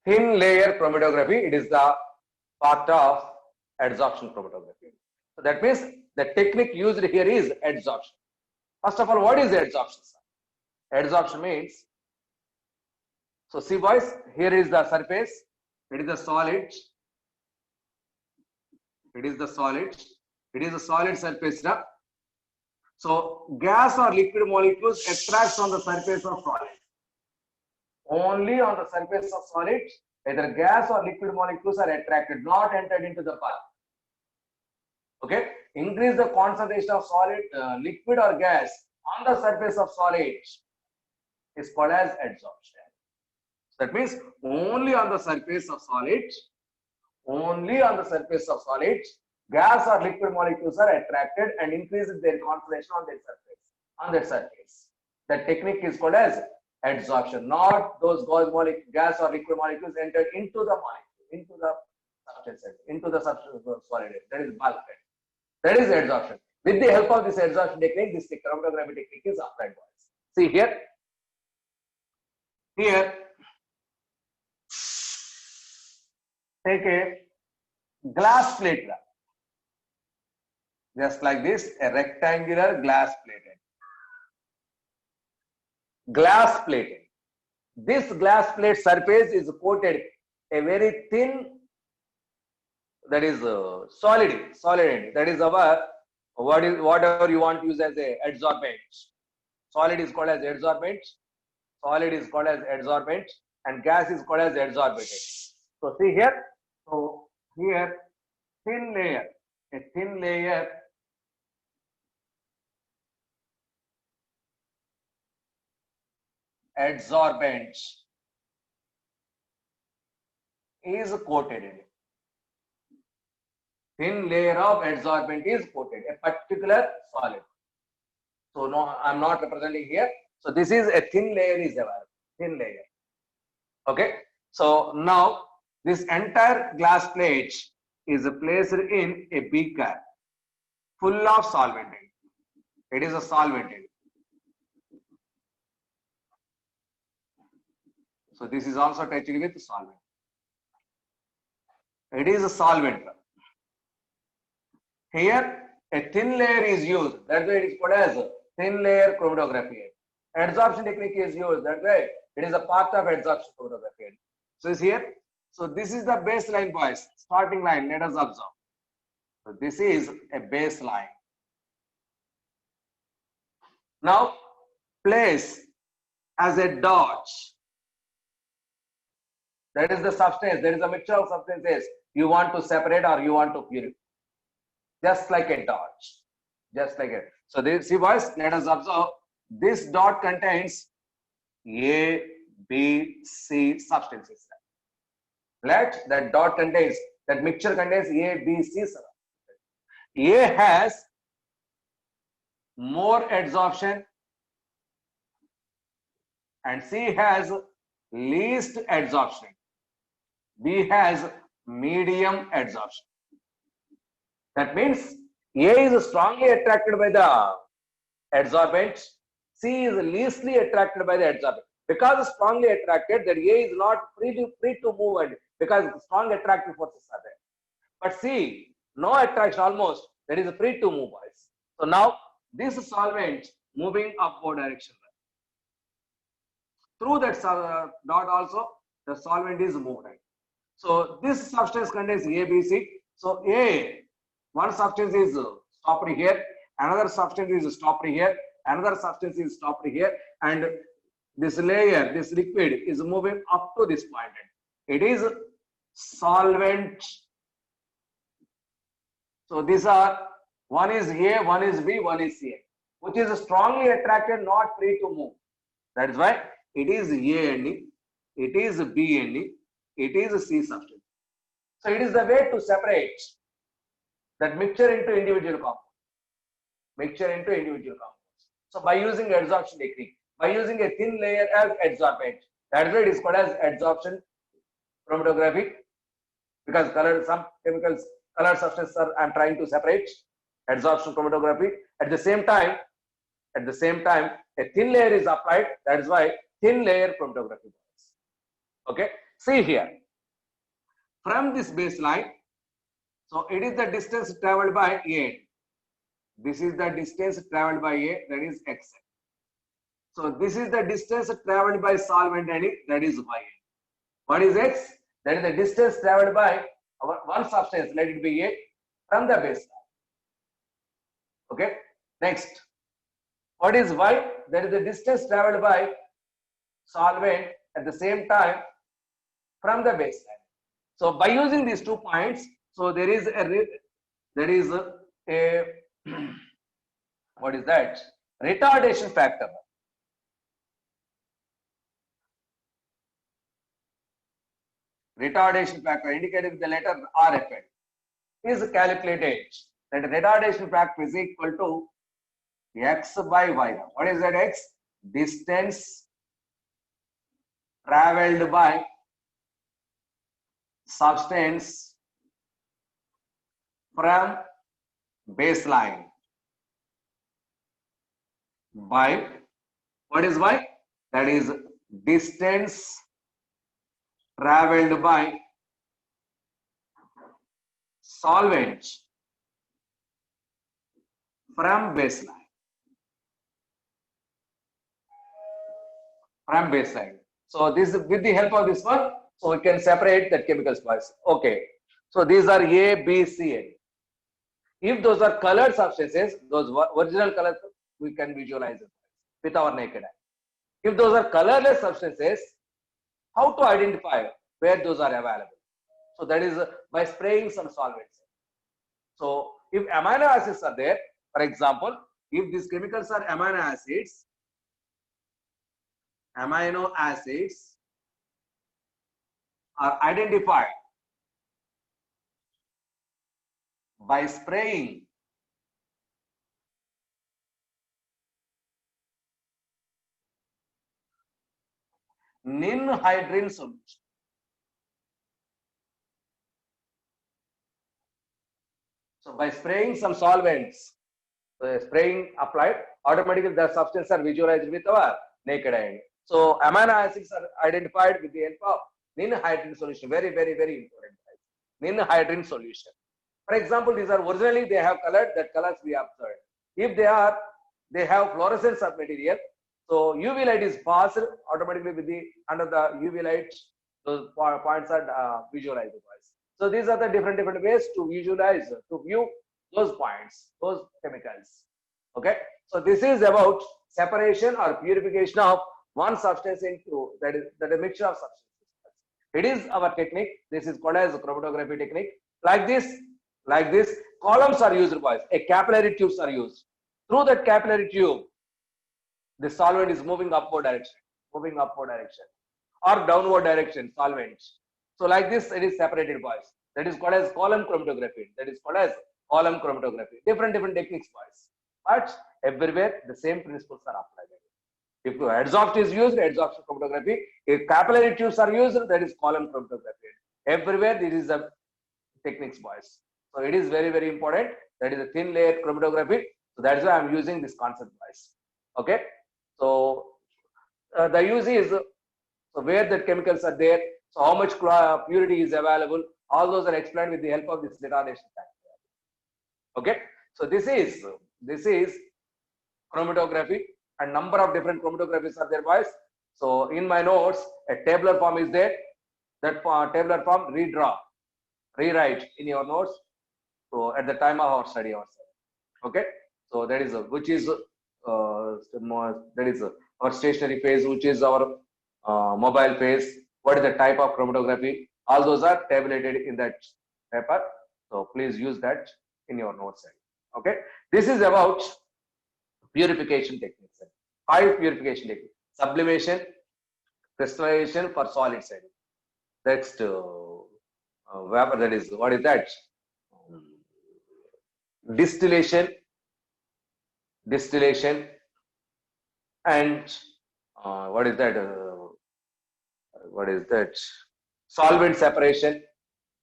Thin layer chromatography, it is the part of adsorption chromatography. So that means the technique used here is adsorption. First of all, what is adsorption? Adsorption means, so see boys, here is the surface, it is the solid, it is the solid, it is a solid surface now. So gas or liquid molecules attracts on the surface of solid. Only on the surface of solid, either gas or liquid molecules are attracted, not entered into the bulk. Okay, increase the concentration of solid, liquid or gas on the surface of solid is called as adsorption. So that means only on the surface of solid, gas or liquid molecules are attracted and increases their concentration on that surface. That technique is called as adsorption. Not those gas or liquid molecules entered into the molecule, into the substance of solid. That is bulk. That is adsorption. With the help of this adsorption technique, this chromatography technique is applied. See here. Here, take a glass plate, just like this, a rectangular glass plated. Glass plated. This glass plate surface is coated a very thin, that is solid. That is our whatever you want to use as a adsorbent. Solid is called as adsorbent. And gas is called as adsorbated. So see here. So here, a thin layer adsorbent is coated in it. Thin layer of adsorbent is coated, a particular solid. So no, I'm not representing here. So this is a thin layer is available. Thin layer. Okay. So now this entire glass plate is placed in a beaker full of solvent. It is a solvent. So this is also touched with solvent. It is a solvent. Here a thin layer is used. That's why it is called as thin layer chromatography. Adsorption technique is used. That's why it is a part of adsorption chromatography. So it's here. So this is the baseline, boys. Starting line. Let us observe. So this is a baseline. Now place as a dot. That is the substance. There is a mixture of substances you want to separate or you want to purify. Just like a dot. Just like it. So this, see boys, let us observe. This dot contains A, B, C substances. Let that dot contains, that mixture contains A, B, C substances. A has more adsorption and C has least adsorption. B has medium adsorption. That means A is strongly attracted by the adsorbent, C is leastly attracted by the adsorbent. Because strongly attracted, that A is not free to move because strong attractive forces are there. But C, no attraction almost, that is free to move. So now this solvent moving upward direction. Through that dot also, the solvent is moved. So this substance contains A, B, C. So A, one substance is stopped here, another substance is stopped here, another substance is stopped here, and this layer, this liquid is moving up to this point. It is solvent. So these are, one is A, one is B, one is C, which is strongly attracted, not free to move. That is why it is A and E, it is B and E, it is C substance. So it is the way to separate that mixture into individual compounds. So by using adsorption technique, by using a thin layer as adsorbent, that's why it is called as adsorption chromatography, because some chemicals, color substances are I'm trying to separate. Adsorption chromatography. At the same time, a thin layer is applied. That is why thin layer chromatography. Okay. See here. From this baseline, so it is the distance traveled by A. This is the distance traveled by A, that is X. So this is the distance traveled by solvent and that is Y. What is X? That is the distance traveled by our one substance, let it be A, from the baseline. Okay. Next, what is Y? That is the distance traveled by solvent at the same time from the baseline. So by using these 2 points, so there is a what is that? Retardation factor. Retardation factor indicated with the letter RFN is calculated. That retardation factor is equal to X by Y. What is that X? Distance traveled by substance from baseline by, what is Y? That is distance traveled by solvent from baseline. From baseline. So this, with the help of this one, so we can separate the chemical spice. Okay. So these are A, B, C, A. If those are colored substances, those original colors, we can visualize it with our naked eye. If those are colorless substances, how to identify where those are available? So that is by spraying some solvents. So if amino acids are there, for example, if these chemicals are amino acids are identified by spraying ninhydrin solution. So by spraying some solvents, spraying applied, automatically the substance are visualized with our naked eye. So amino acids are identified with the help of ninhydrin solution. Very, very, very important. Ninhydrin solution. For example, these are originally they have colored, that colors we observed. If they have fluorescence of material, so UV light is passed automatically with the under the UV light, those points are visualized. So these are the different ways to visualize, to view those points, those chemicals. Okay. So this is about separation or purification of one substance into that is a mixture of substances. It is our technique. This is called as chromatography technique. Like this, columns are used, boys. A capillary tubes are used. Through that capillary tube, the solvent is moving upward direction, or downward direction, solvent. So like this, it is separated, boys. That is called as column chromatography. Different techniques, boys. But everywhere the same principles are applied. If adsorption is used, adsorption chromatography. If capillary tubes are used, that is column chromatography. Everywhere this is a techniques, boys. So it is very, very important. That is a thin layer chromatography. So that is why I am using this concept, boys. Okay. So the use is so where the chemicals are there. So how much purity is available. All those are explained with the help of this retardation factor. Okay. So this is chromatography, and number of different chromatographies are there, boys. So in my notes, a tabular form is there. That tabular form, rewrite in your notes. So at the time of our study also. Okay. So that is which is that is our stationary phase, which is our mobile phase. What is the type of chromatography? All those are tabulated in that paper. So please use that in your notes. Okay. This is about purification techniques. 5 purification techniques: sublimation, crystallization for solid side. Next, vapor. That is, what is that? Distillation, and what is that? Solvent separation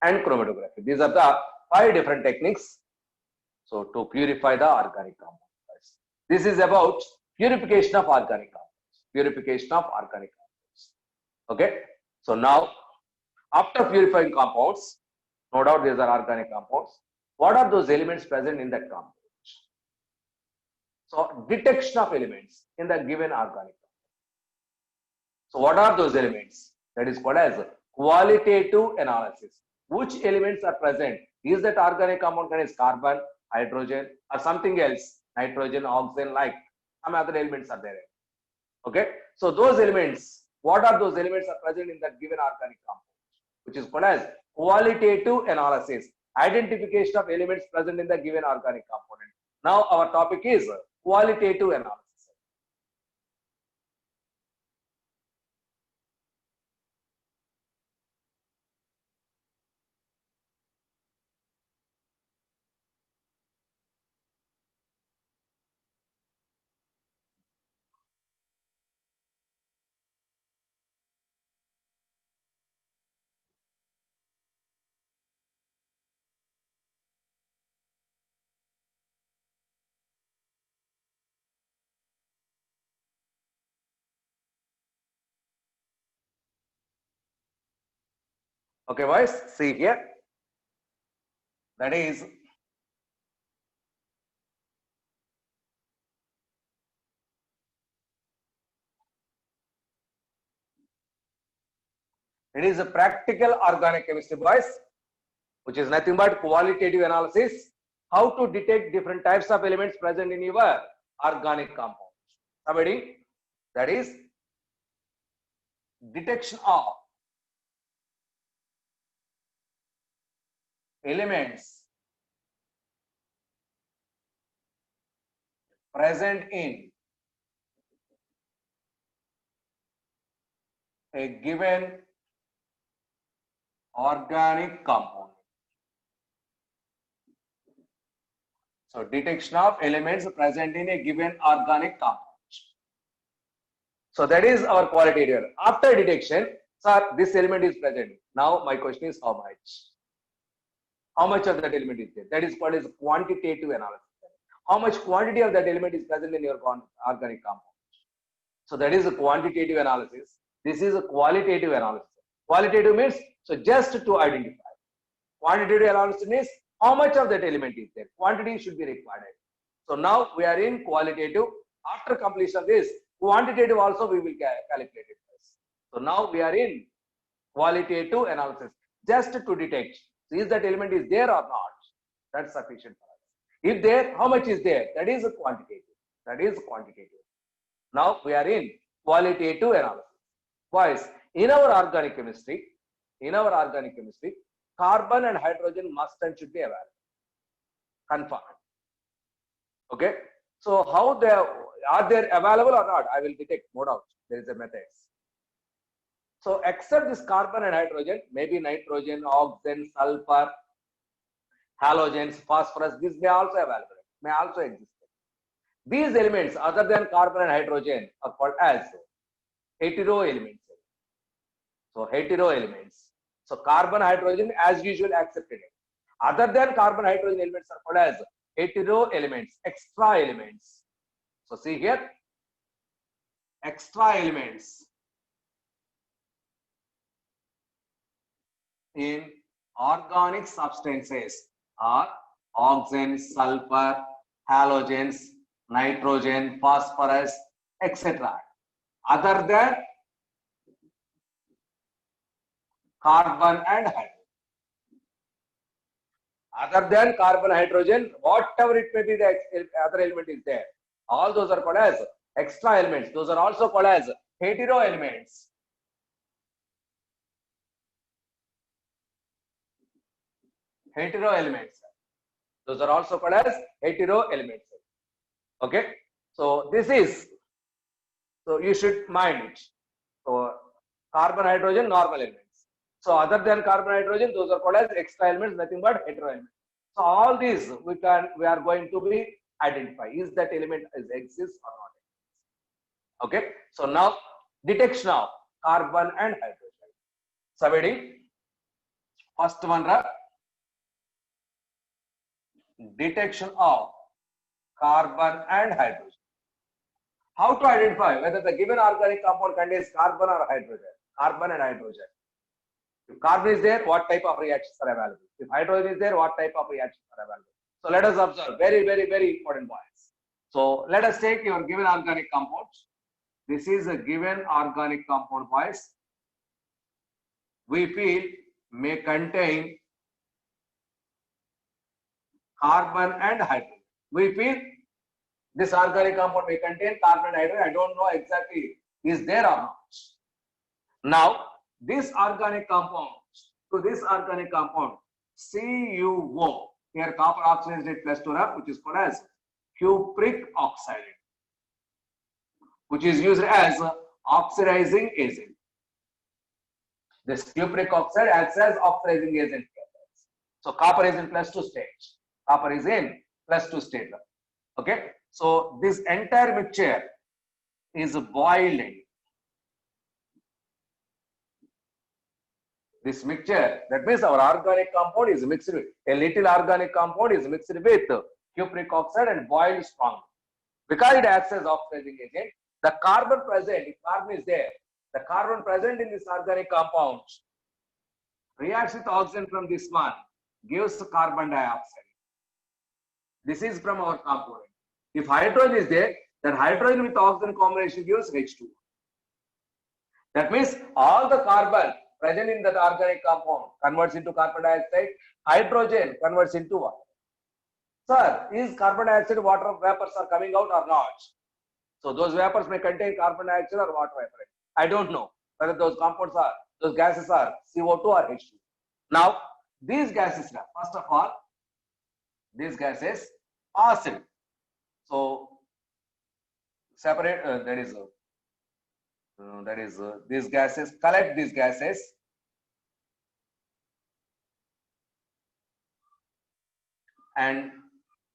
and chromatography. These are the 5 different techniques. So to purify the organic compounds. This is about purification of organic compounds. Purification of organic compounds. Okay. So now, after purifying compounds, no doubt these are organic compounds. What are those elements present in that compound? So detection of elements in the given organic compound. So what are those elements? That is called as qualitative analysis. Which elements are present? Is that organic compound contains carbon, hydrogen, or something else? Nitrogen, oxygen, like some other elements are there. Okay. So those elements, what are those elements are present in that given organic compound? Which is called as qualitative analysis. Identification of elements present in the given organic component. Now our topic is qualitative analysis. Okay, boys, see here. That is it is a practical organic chemistry, boys, which is nothing but qualitative analysis. How to detect different types of elements present in your organic compound. Somebody, that is detection of elements present in a given organic compound. So detection of elements present in a given organic compound. So that is our qualitative. After detection, sir, this element is present. Now my question is how much? How much of that element is there? That is called as quantitative analysis. How much quantity of that element is present in your organic compound? So that is a quantitative analysis. This is a qualitative analysis. Qualitative means so just to identify. Quantitative analysis means how much of that element is there. Quantity should be required. So now we are in qualitative. After completion of this, quantitative also we will calculate it. So now we are in qualitative analysis just to detect is that element is there or not. That's sufficient for us. If there, how much is there? That is a quantitative. That is quantitative. Now we are in qualitative analysis. Boys, in our organic chemistry, carbon and hydrogen must and should be available. Confirmed. Okay. So how they are they available or not? I will detect no doubt. There is a method. So except this carbon and hydrogen, maybe nitrogen, oxygen, sulfur, halogens, phosphorus, this may also available, may also exist. These elements other than carbon and hydrogen are called as hetero elements. So hetero elements. So carbon, hydrogen as usual accepted. Other than carbon, hydrogen elements are called as hetero elements, extra elements. So see here, extra elements in organic substances are oxygen, sulfur, halogens, nitrogen, phosphorus, etc. Other than carbon and hydrogen. Other than carbon, hydrogen, whatever it may be, the other element is there. All those are called as extra elements. Those are also called as hetero elements. Hetero elements. Those are also called as hetero elements. Okay. So this is, so you should mind it. So carbon, hydrogen, normal elements. So other than carbon, hydrogen, those are called as extra elements, nothing but hetero elements. So all these we are going to be identify. Is that element exists or not? Okay. So now detection of carbon and hydrogen. Somebody, first one, detection of carbon and hydrogen. How to identify whether the given organic compound contains carbon or hydrogen? Carbon and hydrogen. If carbon is there, what type of reactions are available? If hydrogen is there, what type of reactions are available? So let us observe very, very, very important points. So let us take your given organic compound. This is a given organic compound, boys. We feel may contain carbon and hydrogen. We feel this organic compound may contain carbon and hydrogen. I don't know exactly is there or not. Now, this organic compound, to this organic compound, CuO, here copper oxygen plus 2F, which is called as cupric oxide, which is used as oxidizing agent. This cupric oxide acts as oxidizing agent. So copper is in plus 2 state. Copper is in plus 2 state. Okay. So this entire mixture is boiling. This mixture, that means our organic compound is mixed with, a little organic compound is mixed with cupric oxide and boiled strong. Because it acts as oxidizing agent, the carbon present, if carbon is there, the carbon present in this organic compound reacts with oxygen from this one, gives carbon dioxide. This is from our component. If hydrogen is there, then hydrogen with oxygen combination gives H2. That means all the carbon present in that organic compound converts into carbon dioxide, hydrogen converts into water. Sir, is carbon dioxide water vapors are coming out or not? So those vapors may contain carbon dioxide or water vapor. I don't know whether those compounds are, those gases are CO2 or H2. Now, these gases, first of all, these gases acid. So separate, these gases, collect these gases and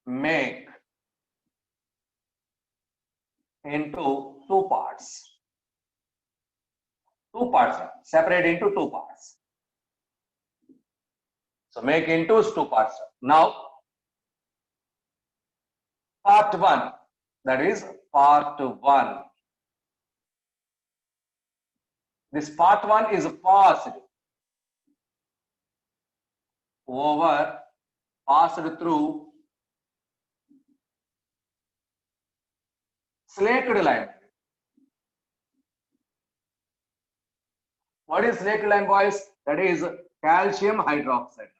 make into two parts. Two parts, separate into two parts. So make into two parts. Now, part 1, that is part 1. This part 1 is passed through slaked lime. What is slaked lime, boys? That is calcium hydroxide.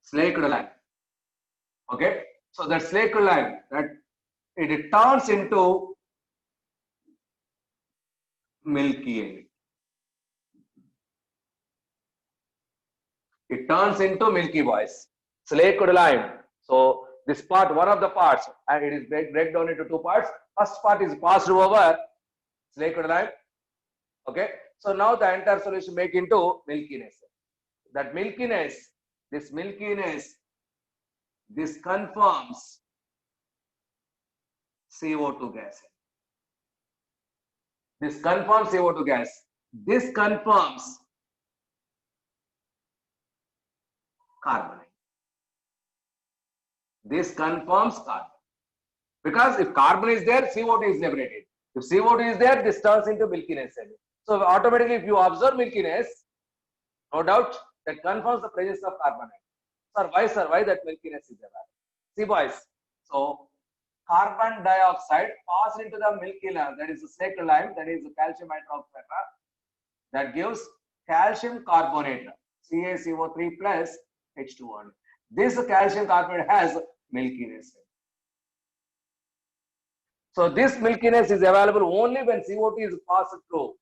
Slaked lime. Okay. So that slaked lime, that it turns into milky egg. It turns into milky, boys. Slaked lime. So this part, one of the parts, and it is break down into two parts. First part is passed over slaked lime. Okay. So now the entire solution make into milkiness. That milkiness, this confirms CO2 gas. This confirms CO2 gas. This confirms carbon. This confirms carbon. Because if carbon is there, CO2 is liberated. If CO2 is there, this turns into milkiness. So automatically, if you observe milkiness, no doubt that confirms the presence of carbon. Sir, why that milkiness is there? See, boys. So carbon dioxide passed into the milky lime, that is the slaked lime, that is the calcium hydroxide, that gives calcium carbonate, CaCO3 plus H2O. This calcium carbonate has milkiness. So this milkiness is available only when CO2 is passed through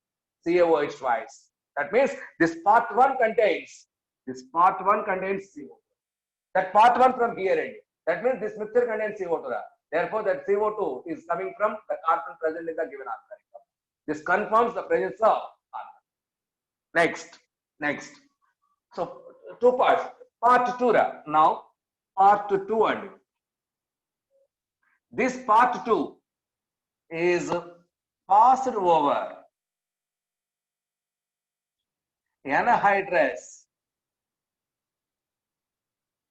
CaOH twice. That means this part 1 contains CO2. That part 1 from here end. That means this mixture contains CO2. Therefore, that CO2 is coming from the carbon present in the given organic compound. This confirms the presence of carbon. Next. So two parts. Part 2. Now, part 2 and this part 2 is passed over anhydrous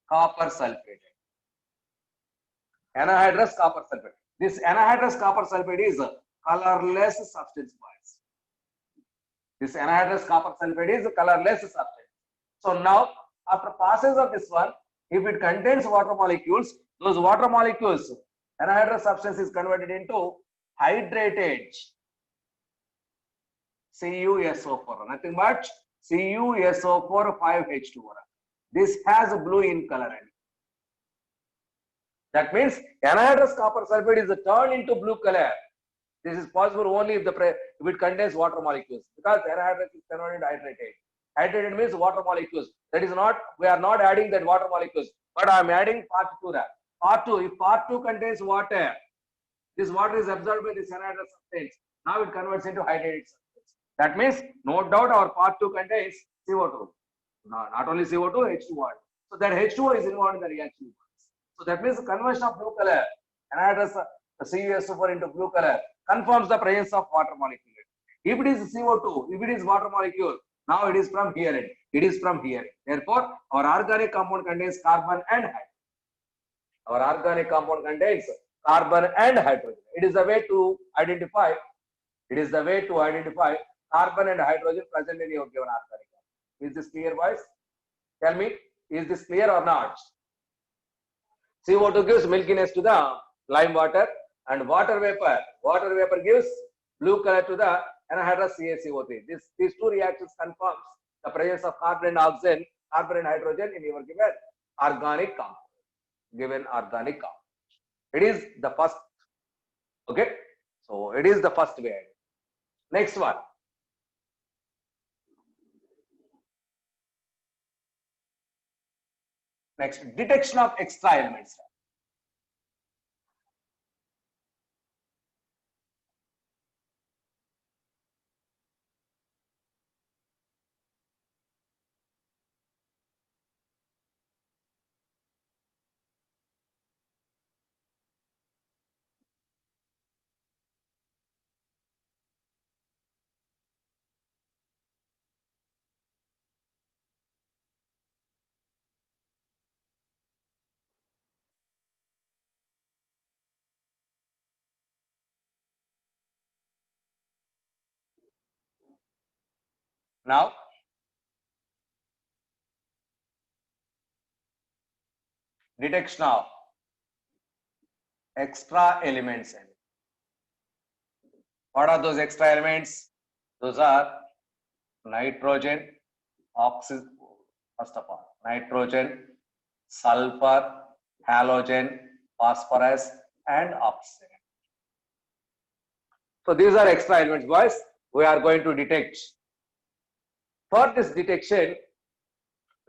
copper sulfate. Anhydrous copper sulfate. This anhydrous copper sulfate is a colorless substance. This anhydrous copper sulfate is a colorless substance. So now, after passage of this one, if it contains water molecules, those water molecules, anhydrous substance is converted into hydrated CuSO4, nothing but CuSO4 5H2O. This has blue in color. That means anhydrous copper sulfate is turned into blue color. This is possible only if it contains water molecules, because anhydrous is converted into hydrated. Hydrated means water molecules. That is not, we are not adding that water molecules, but I am adding part 2 there. Part 2, if part 2 contains water, this water is absorbed by this anhydrous substance. Now it converts into hydrated substance. That means, no doubt, our part 2 contains CO2. Not only CO2, H2O. So that H2O is involved in the reaction. So that means the conversion of blue color, anhydrous CuSO4 into blue color, confirms the presence of water molecule. If it is CO2, if it is water molecule, now it is from here. It is from here. Therefore, our organic compound contains carbon and hydrogen. Our organic compound contains carbon and hydrogen. It is the way to identify. It is the way to identify carbon and hydrogen present in your given organic compound. Is this clear, boys? Tell me, is this clear or not? CO2 gives milkiness to the lime water, and water vapor gives blue color to the anhydrous CaCO3. These two reactions confirms the presence of carbon and oxygen, carbon and hydrogen in your given organic compound. It is the first. Okay, so it is the first way. Next one. Next, detection of extra elements. Now, detection of extra elements. What are those extra elements? Those are nitrogen, oxygen, first of all, nitrogen, sulfur, halogen, phosphorus, and oxygen. So these are extra elements, boys. We are going to detect. For this detection,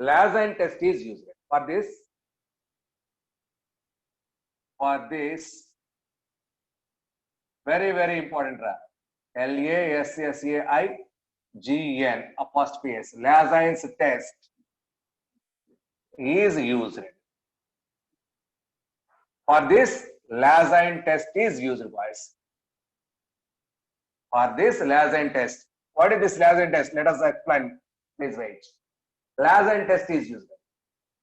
Lassine test is used. For this, very important. LASSAIGN apostrophe S. Lassine's test is used. For this, Lassine test is used, boys. For this Lassine test. What is this Lassine test? Let us explain. Please wait. Lassine test is used.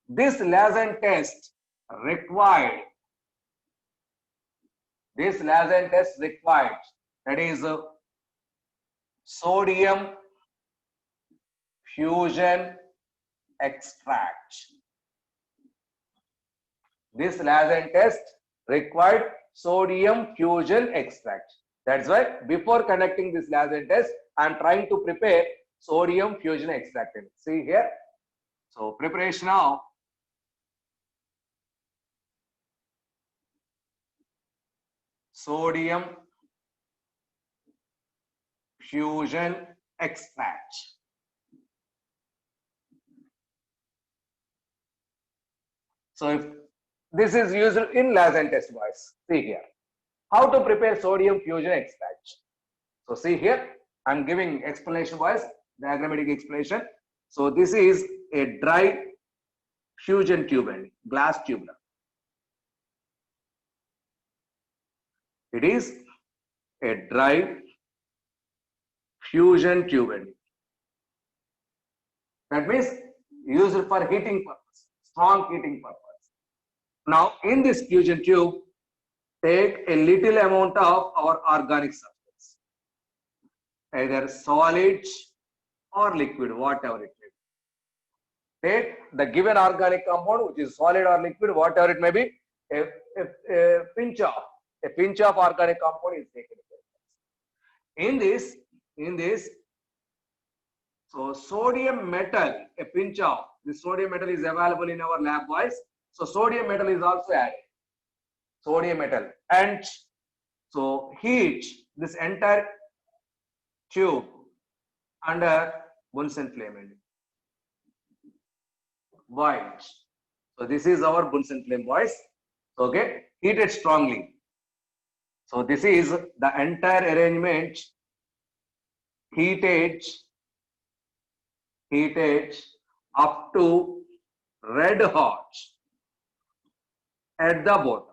This Lassine test required. That is sodium fusion extract. This Lassine test required sodium fusion extract. That's why before conducting this Lassine test, I am trying to prepare sodium fusion extract. See here. So preparation of sodium fusion extract. So if this is used in Lassine test, boys. See here. How to prepare sodium fusion extract. So see here, I am giving explanation boys, diagrammatic explanation. So this is a dry fusion tube and glass tube. It is a dry fusion tube. That means used for heating purpose. strong heating purpose. Now, in this fusion tube, take a little amount of our organic substance, either solid or liquid, whatever it may be. Take the given organic compound, which is solid or liquid, whatever it may be, a pinch of organic compound is taken. In this, so sodium metal, a pinch of the sodium metal is available in our lab boys. So sodium metal is also added. Sodium metal, and so heat this entire tube under Bunsen flame and boil. So this is our Bunsen flame, boys. Okay, heated strongly. So this is the entire arrangement heated up to red hot at the bottom.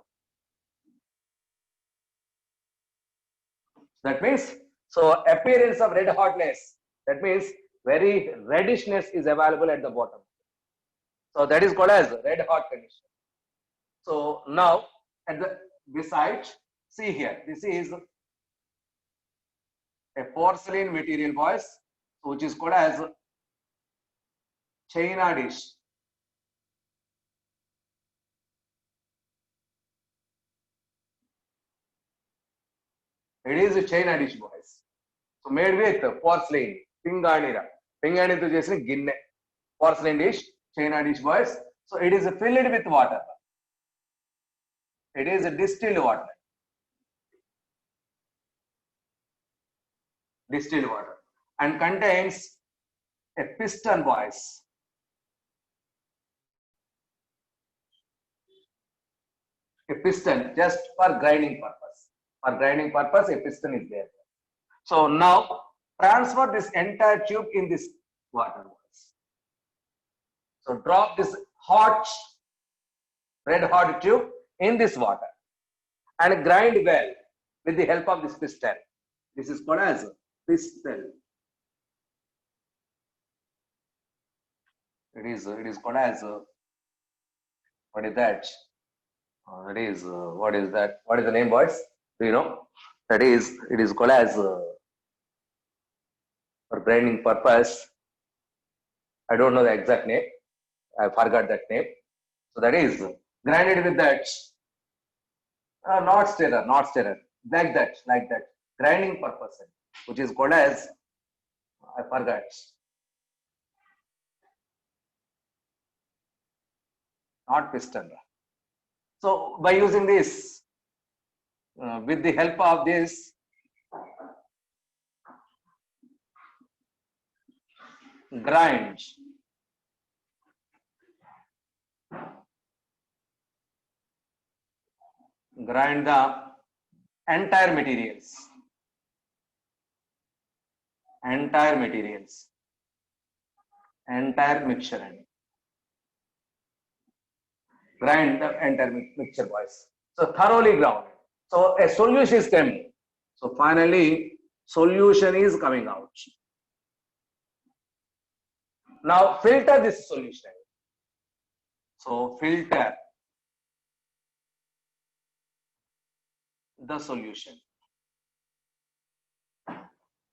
That means, so appearance of red hotness, that means very reddishness is available at the bottom. So that is called as red hot condition. So now at the beside, see here, this is a porcelain material, boys, which is called as China dish. It is a China dish, boys. So made with porcelain, pinganira to chesina ginne, porcelain dish, China dish, boys. So it is filled with water. It is a distilled water. Distilled water, and contains a piston, boys. A piston just for grinding purpose. For grinding purpose, a piston is there. So now transfer this entire tube in this water, boys. So drop this hot, red hot tube in this water and grind well with the help of this piston. This is called as piston. It is called as what is that? What is that? What is the name, boys? Do you know? It is called as for grinding purpose. I don't know the exact name. I forgot that name. So that is grinded with that not stirrer, like that, grinding purpose, which is called as, I forgot. Not piston. So by using this, with the help of this grind the entire materials, entire mixture, grind the entire mixture, boys. So thoroughly ground. So a solution is coming. So finally solution is coming out. Now filter this solution. So filter the solution.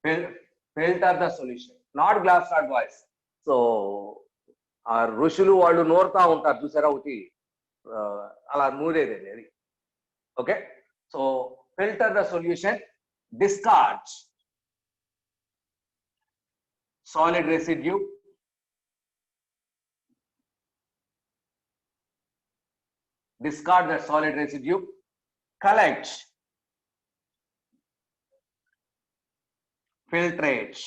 Filter the solution. Not glass rod, boys. So our ఋషులు వాళ్ళు నోరుతా ఉంటారు చూసారా ఒకటి అలా నూరేది అది. Okay, so filter the solution, discard solid residue, collect, filtrate,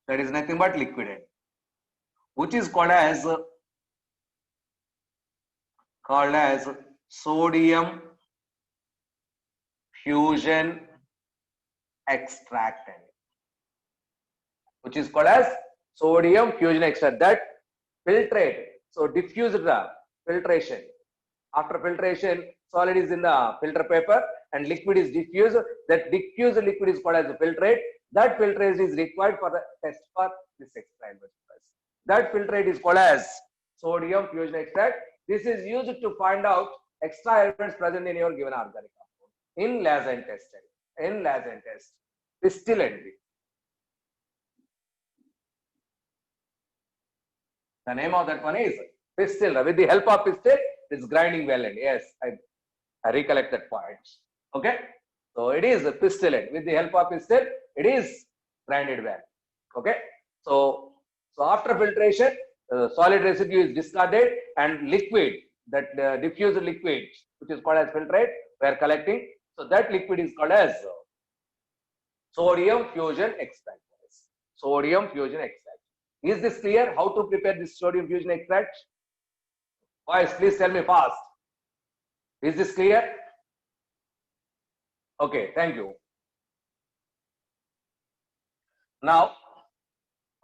that is nothing but liquid, which is called as sodium fusion extractant, which is called as sodium fusion extract, that filtrate. So diffuse the filtration. After filtration, solid is in the filter paper and liquid is diffused. That diffused liquid is called as a filtrate. That filtrate is required for the test for this experiment. That filtrate is called as sodium fusion extract. This is used to find out extra elements present in your given organic compound in Lassen test. In Lassen test, pistil entry. The name of that one is pistil. With the help of pistil, it's grinding well end. Yes, I recollect that point. Okay, so it is a pistil end. With the help of pistil, it is grinded well. Okay, so after filtration, solid residue is discarded and liquid, that diffused liquid, which is called as filtrate, we are collecting. So that liquid is called as sodium fusion extract. Sodium fusion extract. Is this clear? How to prepare this sodium fusion extract? Boys, please tell me fast. Is this clear? Okay, thank you. Now,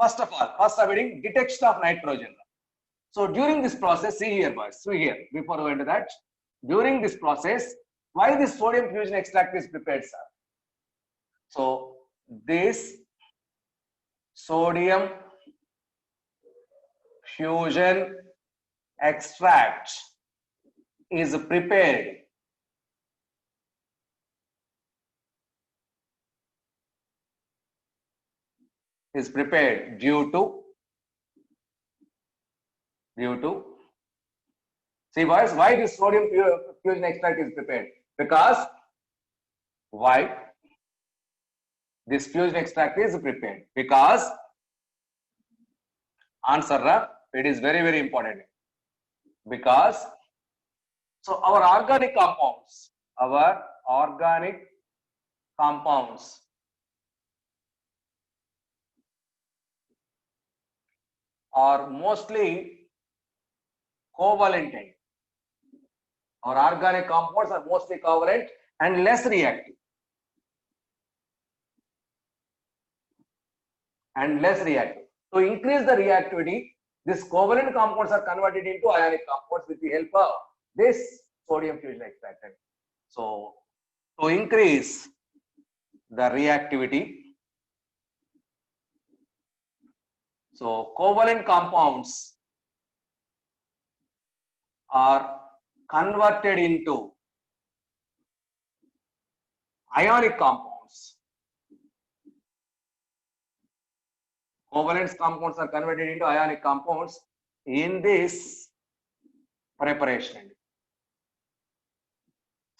first of all, first avoiding detection of nitrogen. So during this process, see here, boys, see here, before we go into that, during this process, why this sodium fusion extract is prepared, sir? So this sodium fusion extract is prepared due to see boys, why this sodium fusion extract is prepared? Because why this fusion extract is prepared? Because answer, it is very, very important. Because so our organic compounds are mostly covalent. Our organic compounds are mostly covalent and less reactive. To increase the reactivity, these covalent compounds are converted into ionic compounds with the help of this sodium fusion extract. So to increase the reactivity, so covalent compounds are converted into ionic compounds. Covalent compounds are converted into ionic compounds in this preparation.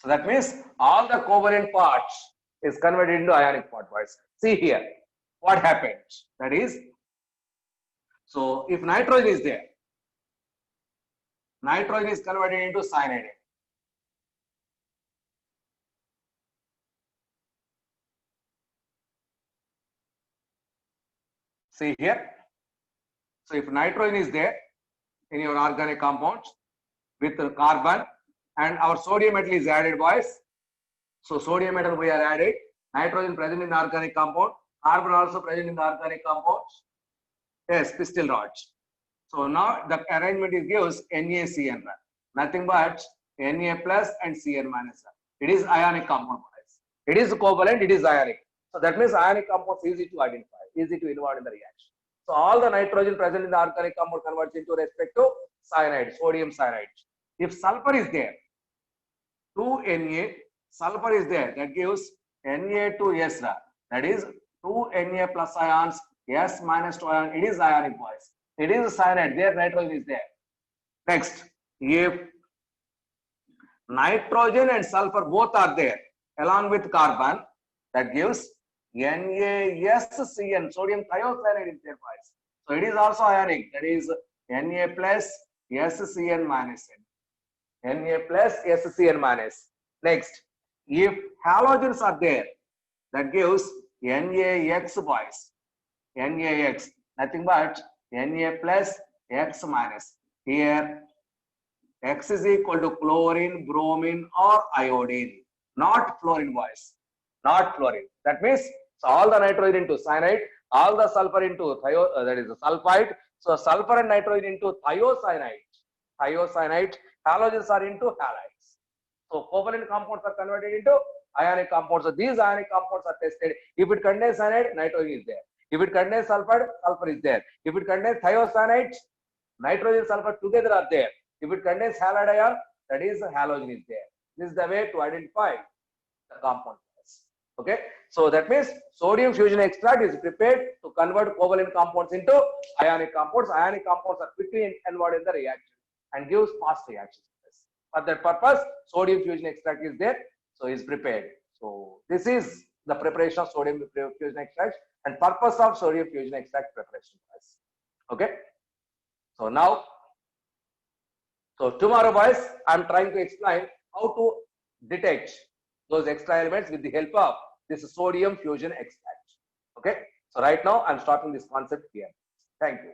So that means all the covalent parts is converted into ionic part. See here, what happens? That is, so if nitrogen is there, nitrogen is converted into cyanide. See here. So if nitrogen is there in your organic compounds with carbon and our sodium metal is added, boys. So sodium metal we are added, nitrogen present in the organic compound, carbon also present in the organic compounds. Yes, pistil rods. So now the arrangement is gives NaCN, nothing but Na plus and Cn minus. It is ionic compound. It is covalent, it is ionic. So that means ionic compounds easy to identify, easy to involve in the reaction. So all the nitrogen present in the organic compound converts into respect to cyanide, sodium cyanide. If sulfur is there, 2Na, sulfur is there, that gives Na2S, that is 2Na plus ions, S minus 2 ion, it is ionic, boys. It is cyanide, there nitrogen is there. Next, if nitrogen and sulfur both are there along with carbon, that gives NaSCN, sodium thiocyanide is there, boys. So it is also ionic, that is Na plus SCN minus N. Na plus SCN minus. Next, if halogens are there, that gives NaX, boys. NaX, nothing but Na plus X minus. Here, X is equal to chlorine, bromine, or iodine. Not fluorine, boys. Not fluorine. That means so all the nitrogen into cyanide, all the sulfur into that is the sulfide. So sulfur and nitrogen into thiocyanide. Thiocyanide. Halogens are into halides. So covalent compounds are converted into ionic compounds. So these ionic compounds are tested. If it contains cyanide, nitrogen is there. If it contains sulfur, sulfur is there. If it contains thiocyanide, nitrogen, sulfur together are there. If it contains halide ion, that is halogen is there. This is the way to identify the compound. Okay, so that means sodium fusion extract is prepared to convert covalent compounds into ionic compounds. Ionic compounds are quickly involved in the reaction and gives fast reactions. For that purpose, sodium fusion extract is there, so is prepared. So this is the preparation of sodium fusion extract and purpose of sodium fusion extract preparation. Okay, so now, so tomorrow, boys, I'm trying to explain how to detect those extra elements with the help of this sodium fusion extract. Okay, so right now I'm stopping this concept here. Thank you.